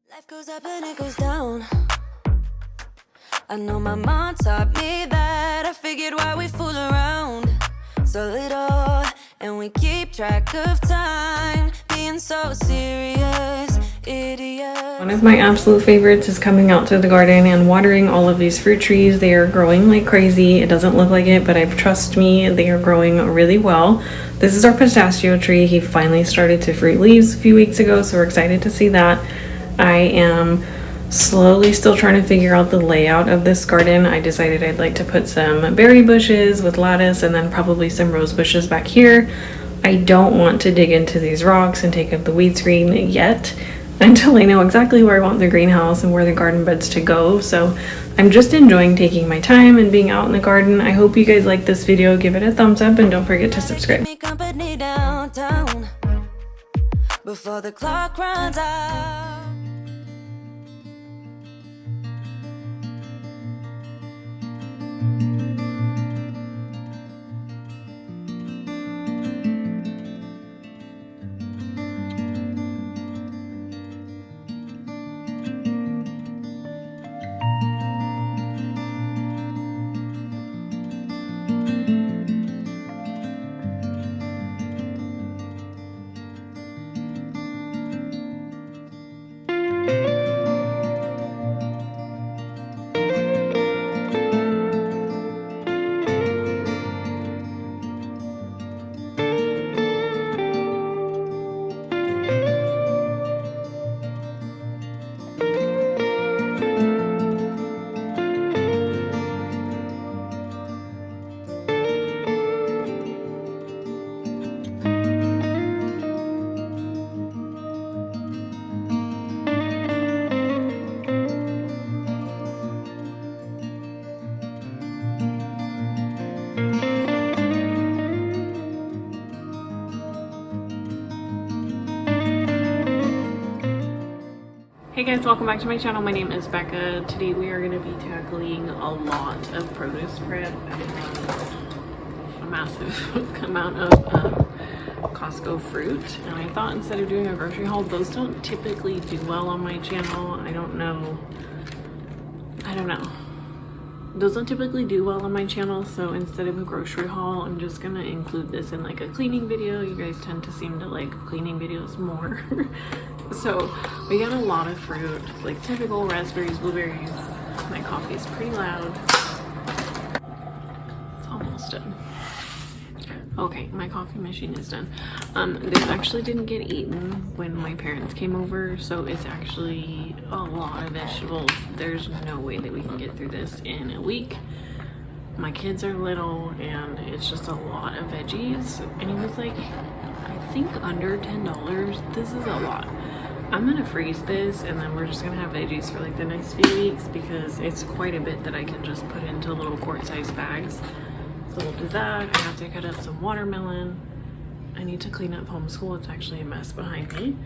Life goes up and it goes down. I know my mom taught me that. I figured why we fool around so little, and we keep track of time, being so serious, idiot. One of my absolute favorites is coming out to the garden and watering all of these fruit trees. They are growing like crazy. It doesn't look like it, but trust me, they are growing really well. This is our pistachio tree. He finally started to fruit leaves a few weeks ago, so we're excited to see that. I am slowly still trying to figure out the layout of this garden. I decided I'd like to put some berry bushes with lettuce and then probably some rose bushes back here. I don't want to dig into these rocks and take up the weed screen yet until I know exactly where I want the greenhouse and where the garden beds to go. So I'm just enjoying taking my time and being out in the garden. I hope you guys like this video. Give it a thumbs up and don't forget to subscribe. Me company downtown before the clock runs out. Hey guys, welcome back to my channel. My name is Becca. Today we are going to be tackling a lot of produce prep. I have a massive amount of Costco fruit, and I thought instead of doing a grocery haul, those don't typically do well on my channel. I don't know. Those don't typically do well on my channel, so instead of a grocery haul, I'm just gonna include this in like a cleaning video. You guys tend to seem to like cleaning videos more. So we got a lot of fruit, like typical raspberries, blueberries. My coffee's pretty loud. It's almost done. Okay, my coffee machine is done. This actually didn't get eaten when my parents came over, so it's actually a lot of vegetables. There's no way that we can get through this in a week. My kids are little and it's just a lot of veggies, and it was like, I think under $10. This is a lot. I'm gonna freeze this and then we're just gonna have veggies for like the next few weeks because it's quite a bit that I can just put into little quart-sized bags. So we'll do that. I have to cut up some watermelon. I need to clean up homeschool. It's actually a mess behind me.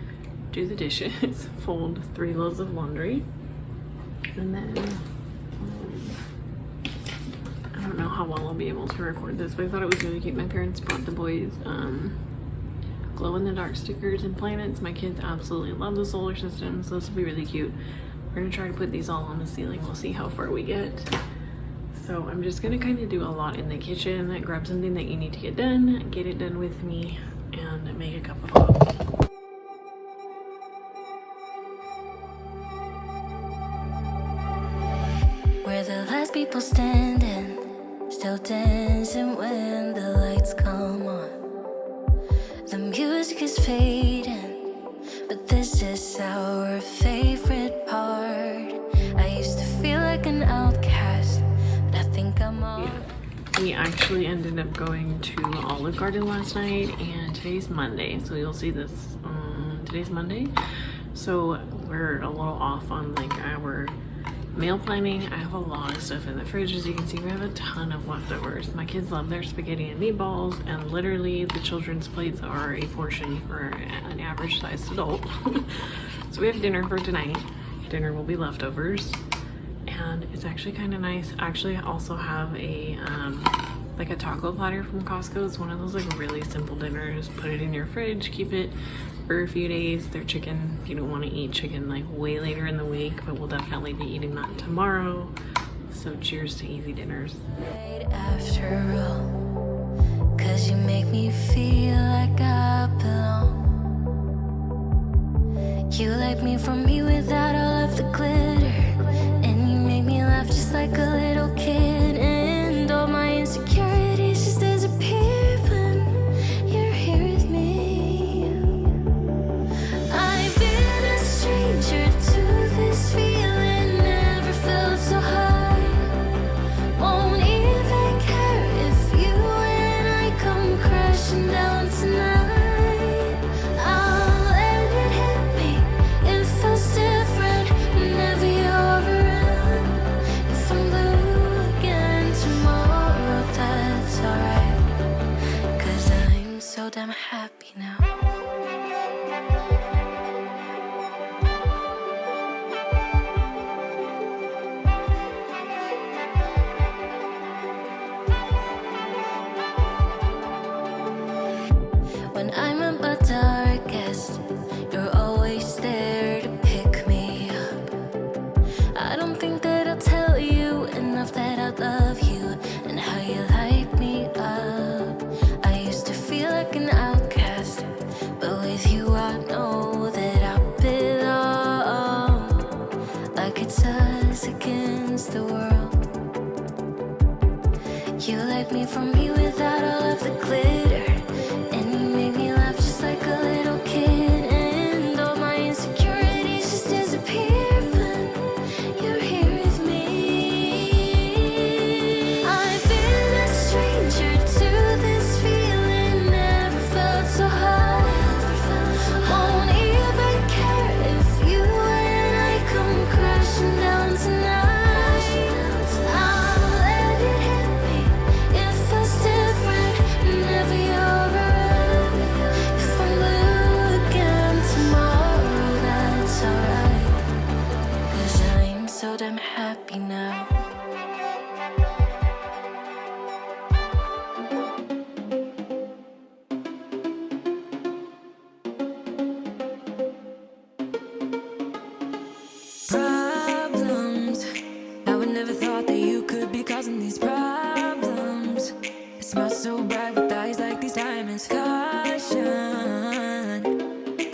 Do the dishes, fold 3 loads of laundry, and then I don't know how well I'll be able to record this, but I thought it was really cute. My parents brought the boys glow-in-the-dark stickers and planets. My kids absolutely love the solar system, so this will be really cute. We're gonna try to put these all on the ceiling. We'll see how far we get. So I'm just gonna kind of do a lot in the kitchen. Grab something that you need to get done, get it done with me, and make a cup of coffee. We're the last people standing, still dancing when the lights come on. The music is fading, but this is our favorite part. I used to feel like an outcast, but I think I'm all... We actually ended up going to Olive Garden last night, and today's Monday, so you'll see this. Today's Monday, so we're a little off on like our meal planning. I have a lot of stuff in the fridge. As you can see, we have a ton of leftovers. My kids love their spaghetti and meatballs, and literally the children's plates are a portion for an average sized adult. So we have dinner for tonight. Dinner will be leftovers, and it's actually kind of nice. Actually, I also have a like a taco platter from Costco. It's one of those like really simple dinners. Put it in your fridge, keep it for a few days. They're chicken. If you don't want to eat chicken like way later in the week, but we'll definitely be eating that tomorrow. So cheers to easy dinners. After all, 'cause you make me feel like I belong. You like me from me without all of the glitter, and you make me laugh just like a little kid, and all my insecurities just disappear when you're here with me. I've been a stranger to this feeling, never felt so high. Won't even care if you and I come crashing down tonight. I'll let it hit me, it feels different whenever you're around. If I'm blue again tomorrow, that's alright, 'cause I'm so damn happy now. When I'm at my darkest, you're always there to pick me up. I don't think that I'll tell you enough that I love you and how you light me up. I used to feel like an outcast, but with you I know that I belong. Like it's us against the world. You like me from me without all of the glitter, and you make me laugh just like a little kid, and all my insecurities just disappear when you're here with me. I've been a stranger to this feeling, never felt so high. Won't even care if you and I come crashing down tonight. I'll let it hit me, it feels different whenever you're around. If I'm blue again tomorrow, that's alright, 'cause I'm so damn happy now. Problems, I would never thought that you could be causing these problems. It smells so bright with eyes like these diamonds. Caution,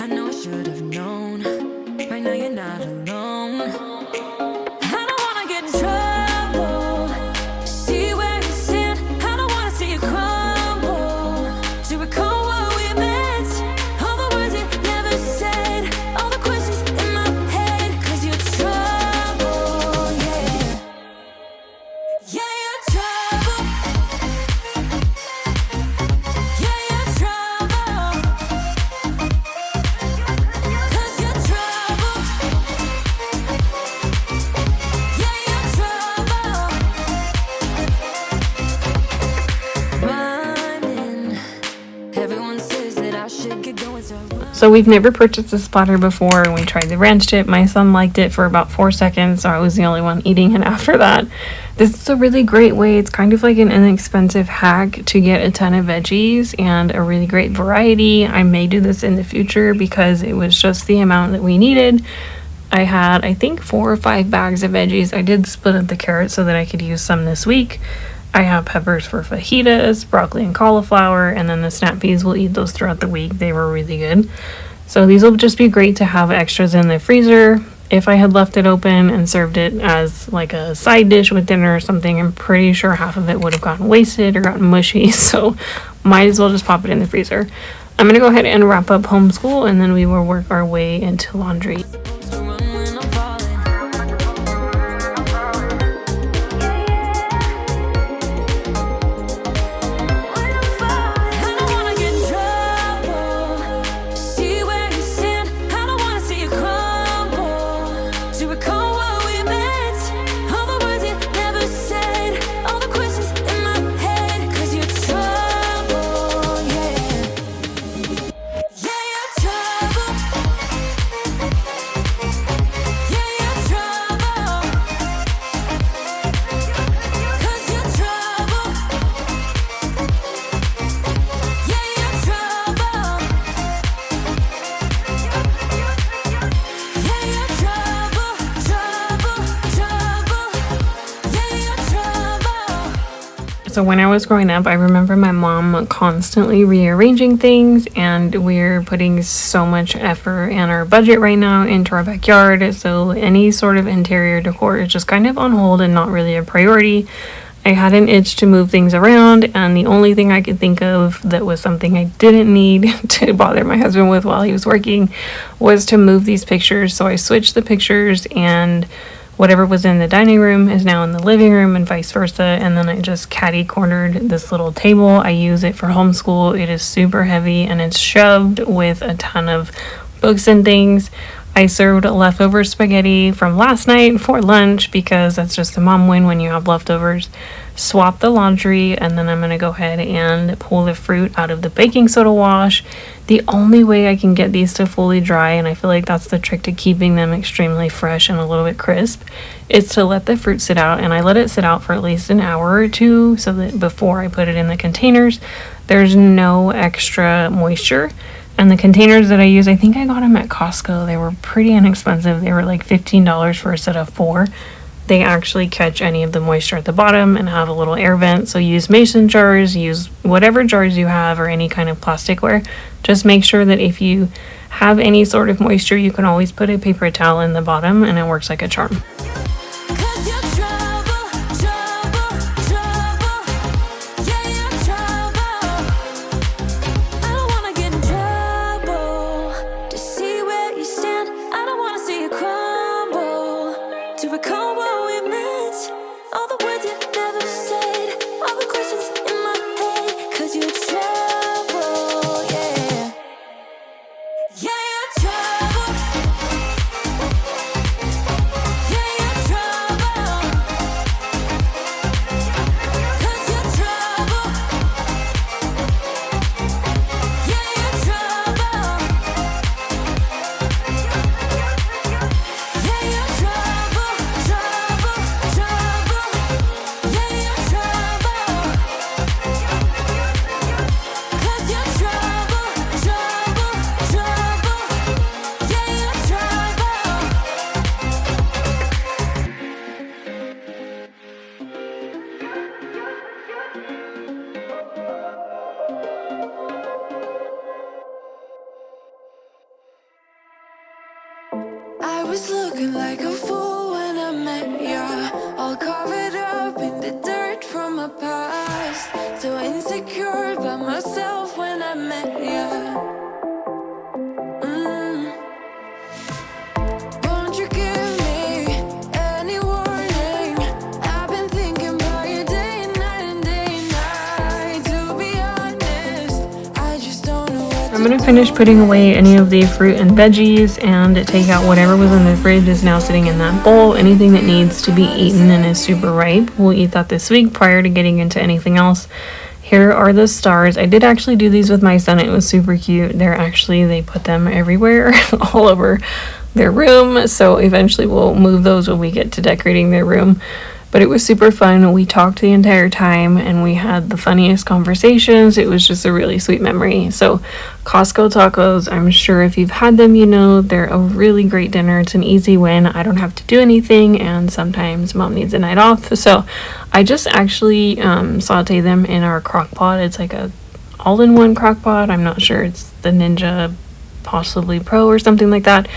I know I should have known. Right now you're not alone. I don't wanna get in trouble. See where you stand. I don't wanna see you crumble. To recall what we meant, all the words you never said, all the questions in my head, 'cause you're trouble, yeah. Yeah, you're trouble. So we've never purchased this platter before, and we tried the ranch dip. My son liked it for about 4 seconds, so I was the only one eating it after that. This is a really great way. It's kind of like an inexpensive hack to get a ton of veggies and a really great variety. I may do this in the future because it was just the amount that we needed. I had, I think, 4 or 5 bags of veggies. I did split up the carrots so that I could use some this week. I have peppers for fajitas, broccoli and cauliflower, and then the snap peas, we'll eat those throughout the week. They were really good. So these will just be great to have extras in the freezer. If I had left it open and served it as like a side dish with dinner or something, I'm pretty sure half of it would have gotten wasted or gotten mushy. So might as well just pop it in the freezer. I'm going to go ahead and wrap up homeschool, and then we will work our way into laundry. So when I was growing up, I remember my mom constantly rearranging things, and we're putting so much effort and our budget right now into our backyard. So any sort of interior decor is just kind of on hold and not really a priority. I had an itch to move things around, and the only thing I could think of that was something I didn't need to bother my husband with while he was working was to move these pictures. So I switched the pictures, and whatever was in the dining room is now in the living room and vice versa. And then I just catty-cornered this little table. I use it for homeschool. It is super heavy and it's shoved with a ton of books and things. I served leftover spaghetti from last night for lunch because that's just a mom win when you have leftovers. Swap the laundry, and then I'm going to go ahead and pull the fruit out of the baking soda wash. The only way I can get these to fully dry, and I feel like that's the trick to keeping them extremely fresh and a little bit crisp, is to let the fruit sit out. And I let it sit out for at least an hour or two so that before I put it in the containers, there's no extra moisture. And the containers that I use, I think I got them at Costco. They were pretty inexpensive. They were like $15 for a set of 4. They actually catch any of the moisture at the bottom and have a little air vent. So use mason jars, use whatever jars you have or any kind of plasticware. Just make sure that if you have any sort of moisture, you can always put a paper towel in the bottom and it works like a charm. I was looking like a fool when I met ya, all covered up in the dirt from my past. So insecure by myself when I met ya. Won't you give me any warning? I've been thinking about you day and night. To be honest, I just don't know what I'm going to finish putting away any of the fruit and veggies and take out whatever was in the fridge is now sitting in that bowl. Anything that needs to be eaten and is super ripe, we'll eat that this week prior to getting into anything else. Here are the stars. I did actually do these with my son. It was super cute. They put them everywhere, all over their room. So eventually we'll move those when we get to decorating their room. But it was super fun. We talked the entire time and we had the funniest conversations. It was just a really sweet memory. So Costco tacos, I'm sure if you've had them, you know they're a really great dinner. It's an easy win. I don't have to do anything, and sometimes mom needs a night off. So I just actually saute them in our crock pot. It's like a all-in-one crock pot. I'm not sure. It's the Ninja possibly Pro or something like that.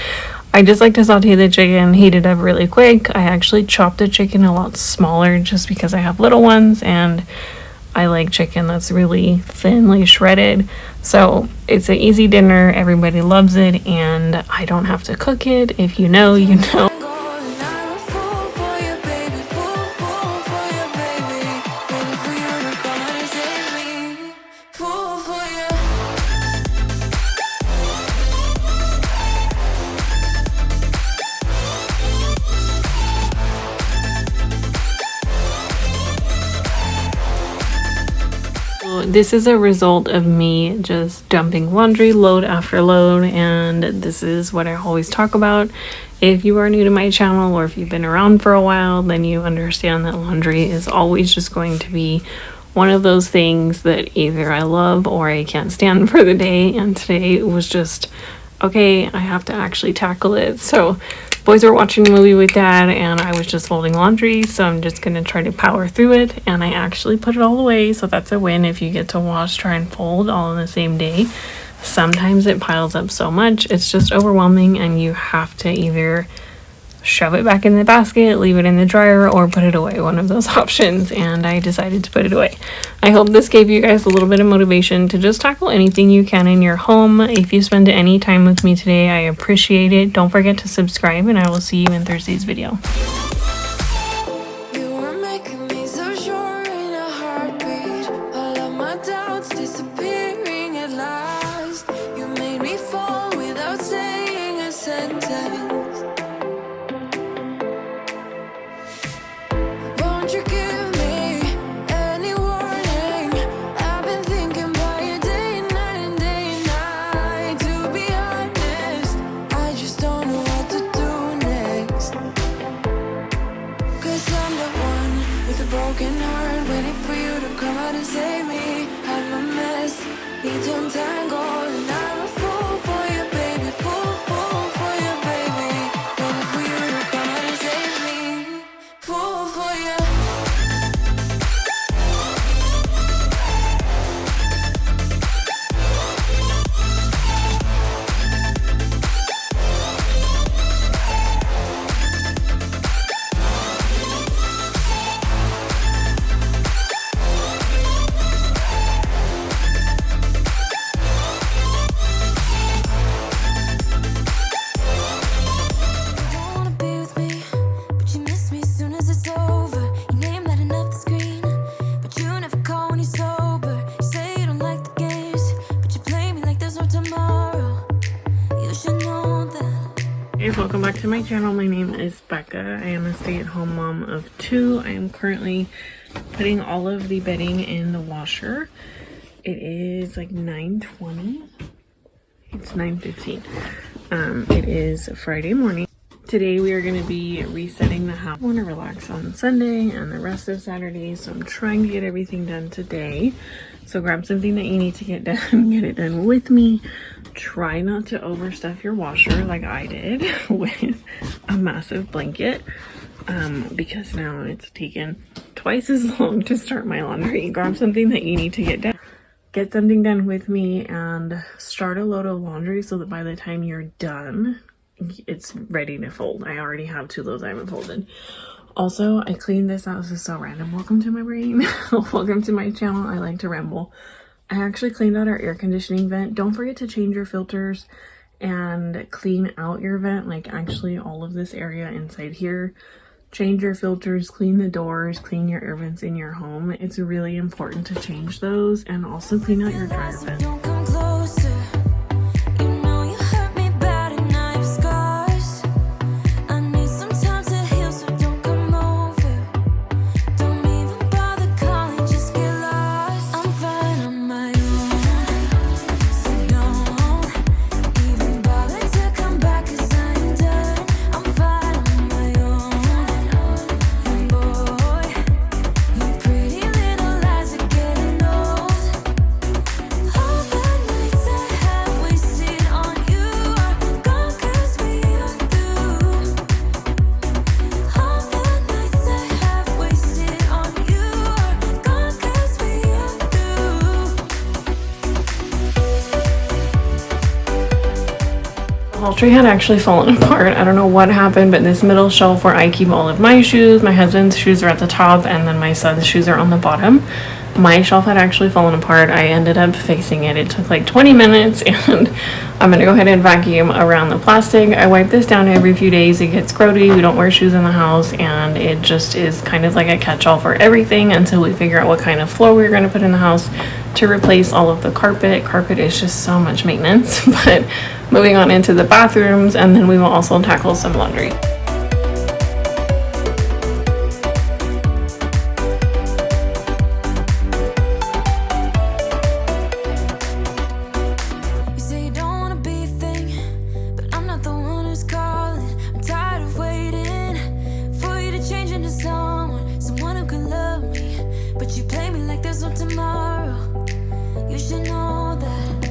I just like to saute the chicken, heat it up really quick. I actually chop the chicken a lot smaller just because I have little ones and I like chicken that's really thinly shredded. So it's an easy dinner, everybody loves it, and I don't have to cook it. If you know, you know. This is a result of me just dumping laundry load after load, and this is what I always talk about. If you are new to my channel or if you've been around for a while, then you understand that laundry is always just going to be one of those things that either I love or I can't stand for the day. And today it was just, okay, I have to actually tackle it. So boys were watching a movie with dad and I was just folding laundry, so I'm just gonna try to power through it. And I actually put it all away, so that's a win. If you get to wash, try and fold all in the same day. Sometimes it piles up so much, it's just overwhelming, and you have to either shove it back in the basket, leave it in the dryer, or put it away, one of those options. And I decided to put it away. I hope this gave you guys a little bit of motivation to just tackle anything you can in your home. If you spend any time with me today, I appreciate it. Don't forget to subscribe, and I will see you in Thursday's video. You were making me so sure in a heartbeat. All of my doubts disappearing at last. You made me fall without saying a sentence. Won't you give me any warning? I've been thinking about you day and night and day and night. To be honest, I just don't know what to do next. 'Cause I'm the one with a broken heart, waiting for you to come out and save me. I'm a mess, need to untangle, and I'm a fool for you, baby. Fool for you, baby. Waiting for you to come out and save me. Fool for you. You don't wanna be with me, but you miss me as soon as it's over. Your name lighting up the screen, but you never call when you're sober. You say you don't like the games, but you play me like there's no tomorrow. You should know that. Hey, welcome back to my channel. My name is Becca. I am a stay-at-home mom of 2. I am currently putting all of the bedding in the washer. It is like 9:20. It's 9:15. It is Friday morning. Today we are going to be resetting the house. I want to relax on Sunday and the rest of Saturday, so I'm trying to get everything done today. So grab something that you need to get done, get it done with me. Try not to overstuff your washer like I did with a massive blanket, because now it's taken twice as long to start my laundry. Grab something that you need to get done. Get something done with me and start a load of laundry so that by the time you're done, it's ready to fold. I already have 2 loads I haven't folded. Also, I cleaned this out. This is so random. Welcome to my brain. Welcome to my channel. I like to ramble. I actually cleaned out our air conditioning vent. Don't forget to change your filters and clean out your vent, like actually all of this area inside here. Change your filters, clean the doors, clean your air vents in your home. It's really important to change those, and also clean out your dryer vent. Don't come closer. You know you hurt me bad and I have scars. I need some time to heal, so don't come over. Don't even bother calling, just get lost. I'm pantry had actually fallen apart. I don't know what happened, but this middle shelf where I keep all of my shoes, my husband's shoes are at the top, and then my son's shoes are on the bottom. My shelf had actually fallen apart. I ended up fixing it. It took like 20 minutes, and I'm gonna go ahead and vacuum around the plastic. I wipe this down every few days. It gets grody. We don't wear shoes in the house, and it just is kind of like a catch-all for everything until we figure out what kind of floor we're gonna put in the house to replace all of the carpet. Carpet is just so much maintenance. But moving on into the bathrooms, and then we will also tackle some laundry. You say you don't wanna be a thing, but I'm not the one who's calling. I'm tired of waiting for you to change into someone who can love me. But you play me like there's no tomorrow. You should know that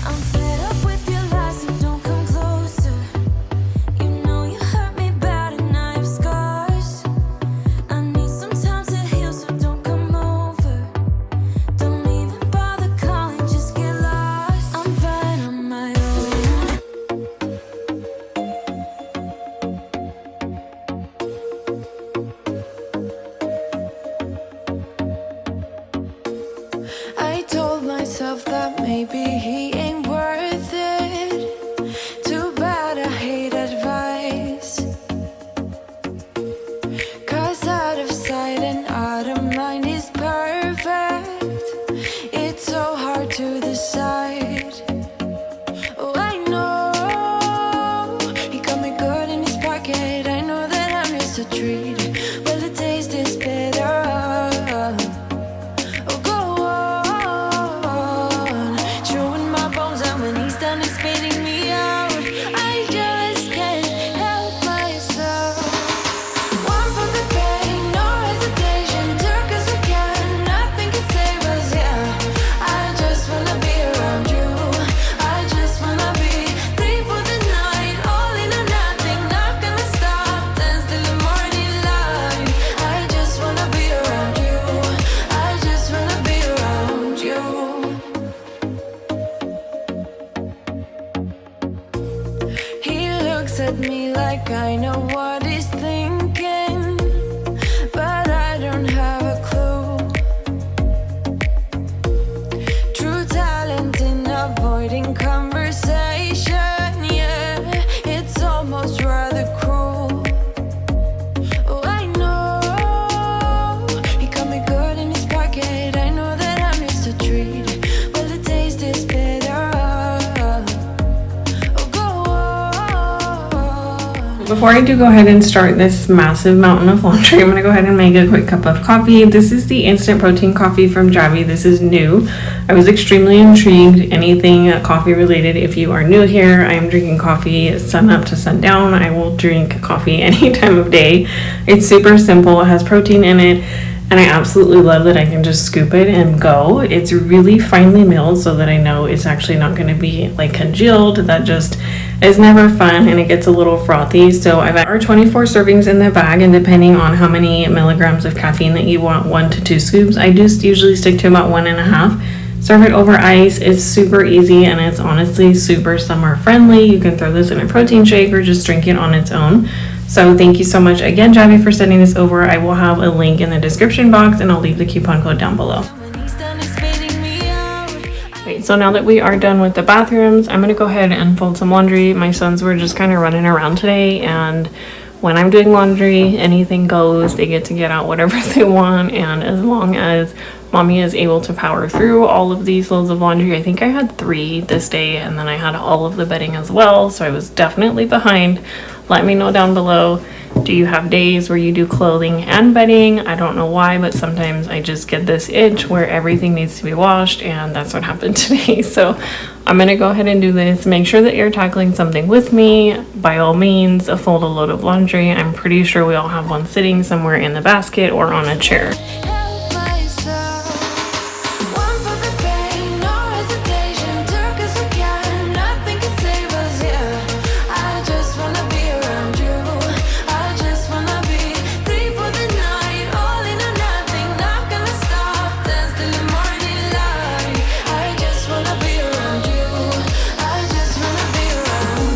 I'm fed up with your lies, so don't come closer. You know you hurt me bad and I have scars. I need some time to heal, so don't come over. Don't even bother calling, just get lost. I'm fine on my own. I told myself that maybe he ain't worth it. Too bad I hate advice. 'Cause out of sight and out of mind is perfect. It's so hard to decide. Oh, I know he got me good in his pocket. I know that I'm just a treat. Well, the taste is better. Oh, go on, chewing my bones, and when he's done, he's spitting me out. I just can't help myself. One for the pain, no hesitation. Took us again, nothing can save us. Yeah, I just wanna be around you. I just wanna be free for the night, all in or nothing. Not gonna stop, dance till the morning light. I just wanna be around you. I just wanna be around you. He looks at me like I know what he's thinking, but I don't have a clue. True talent in avoiding conversation, yeah, it's almost rather cruel. Oh, I know he got me good in his pocket. I know that I'm just a treat. Well, the taste is better. Oh, go on. Before I do go ahead and start this massive mountain of laundry, I'm going to go ahead and make a quick cup of coffee. This is the instant protein coffee from Javi. This is new. I was extremely intrigued. Anything coffee related, if you are new here, I am drinking coffee sun up to sundown. I will drink coffee any time of day. It's super simple. It has protein in it, and I absolutely love that I can just scoop it and go. It's really finely milled so that I know it's actually not going to be like congealed. That just is never fun, and it gets a little frothy. So I've got our 24 servings in the bag, and depending on how many milligrams of caffeine that you want, 1 to 2 scoops. I just usually stick to about 1.5. Serve it over ice. It's super easy, and it's honestly super summer friendly. You can throw this in a protein shake or just drink it on its own. So thank you so much again, Javi, for sending this over. I will have a link in the description box, and I'll leave the coupon code down below. When he's done, he's spitting me out. Right, so now that we are done with the bathrooms, I'm going to go ahead and fold some laundry. My sons were just kind of running around today, and when I'm doing laundry, anything goes. They get to get out whatever they want, and as long as mommy is able to power through all of these loads of laundry. I think I had 3 this day, and then I had all of the bedding as well, so I was definitely behind. Let me know down below. Do you have days where you do clothing and bedding? I don't know why, but sometimes I just get this itch where everything needs to be washed, and that's what happened today. So I'm gonna go ahead and do this. Make sure that you're tackling something with me. By all means, fold a load of laundry. I'm pretty sure we all have one sitting somewhere in the basket or on a chair. Help myself. One for the pain, no hesitation. Took us again, nothing can save us. Yeah, I just wanna be around you. I just wanna be free for the night, all in or nothing. Not gonna stop, dance till the morning light. I just wanna be around you. I just wanna be around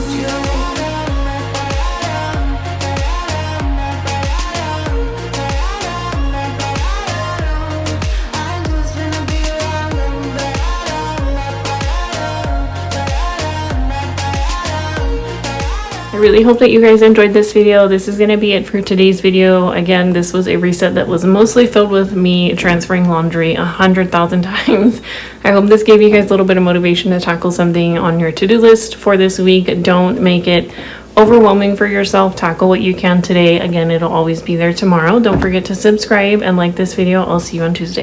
really hope that you guys enjoyed this video. This is going to be it for today's video. Again, this was a reset that was mostly filled with me transferring laundry 100,000 times. I hope this gave you guys a little bit of motivation to tackle something on your to-do list for this week. Don't make it overwhelming for yourself. Tackle what you can today. Again, it'll always be there tomorrow. Don't forget to subscribe and like this video. I'll see you on Tuesday.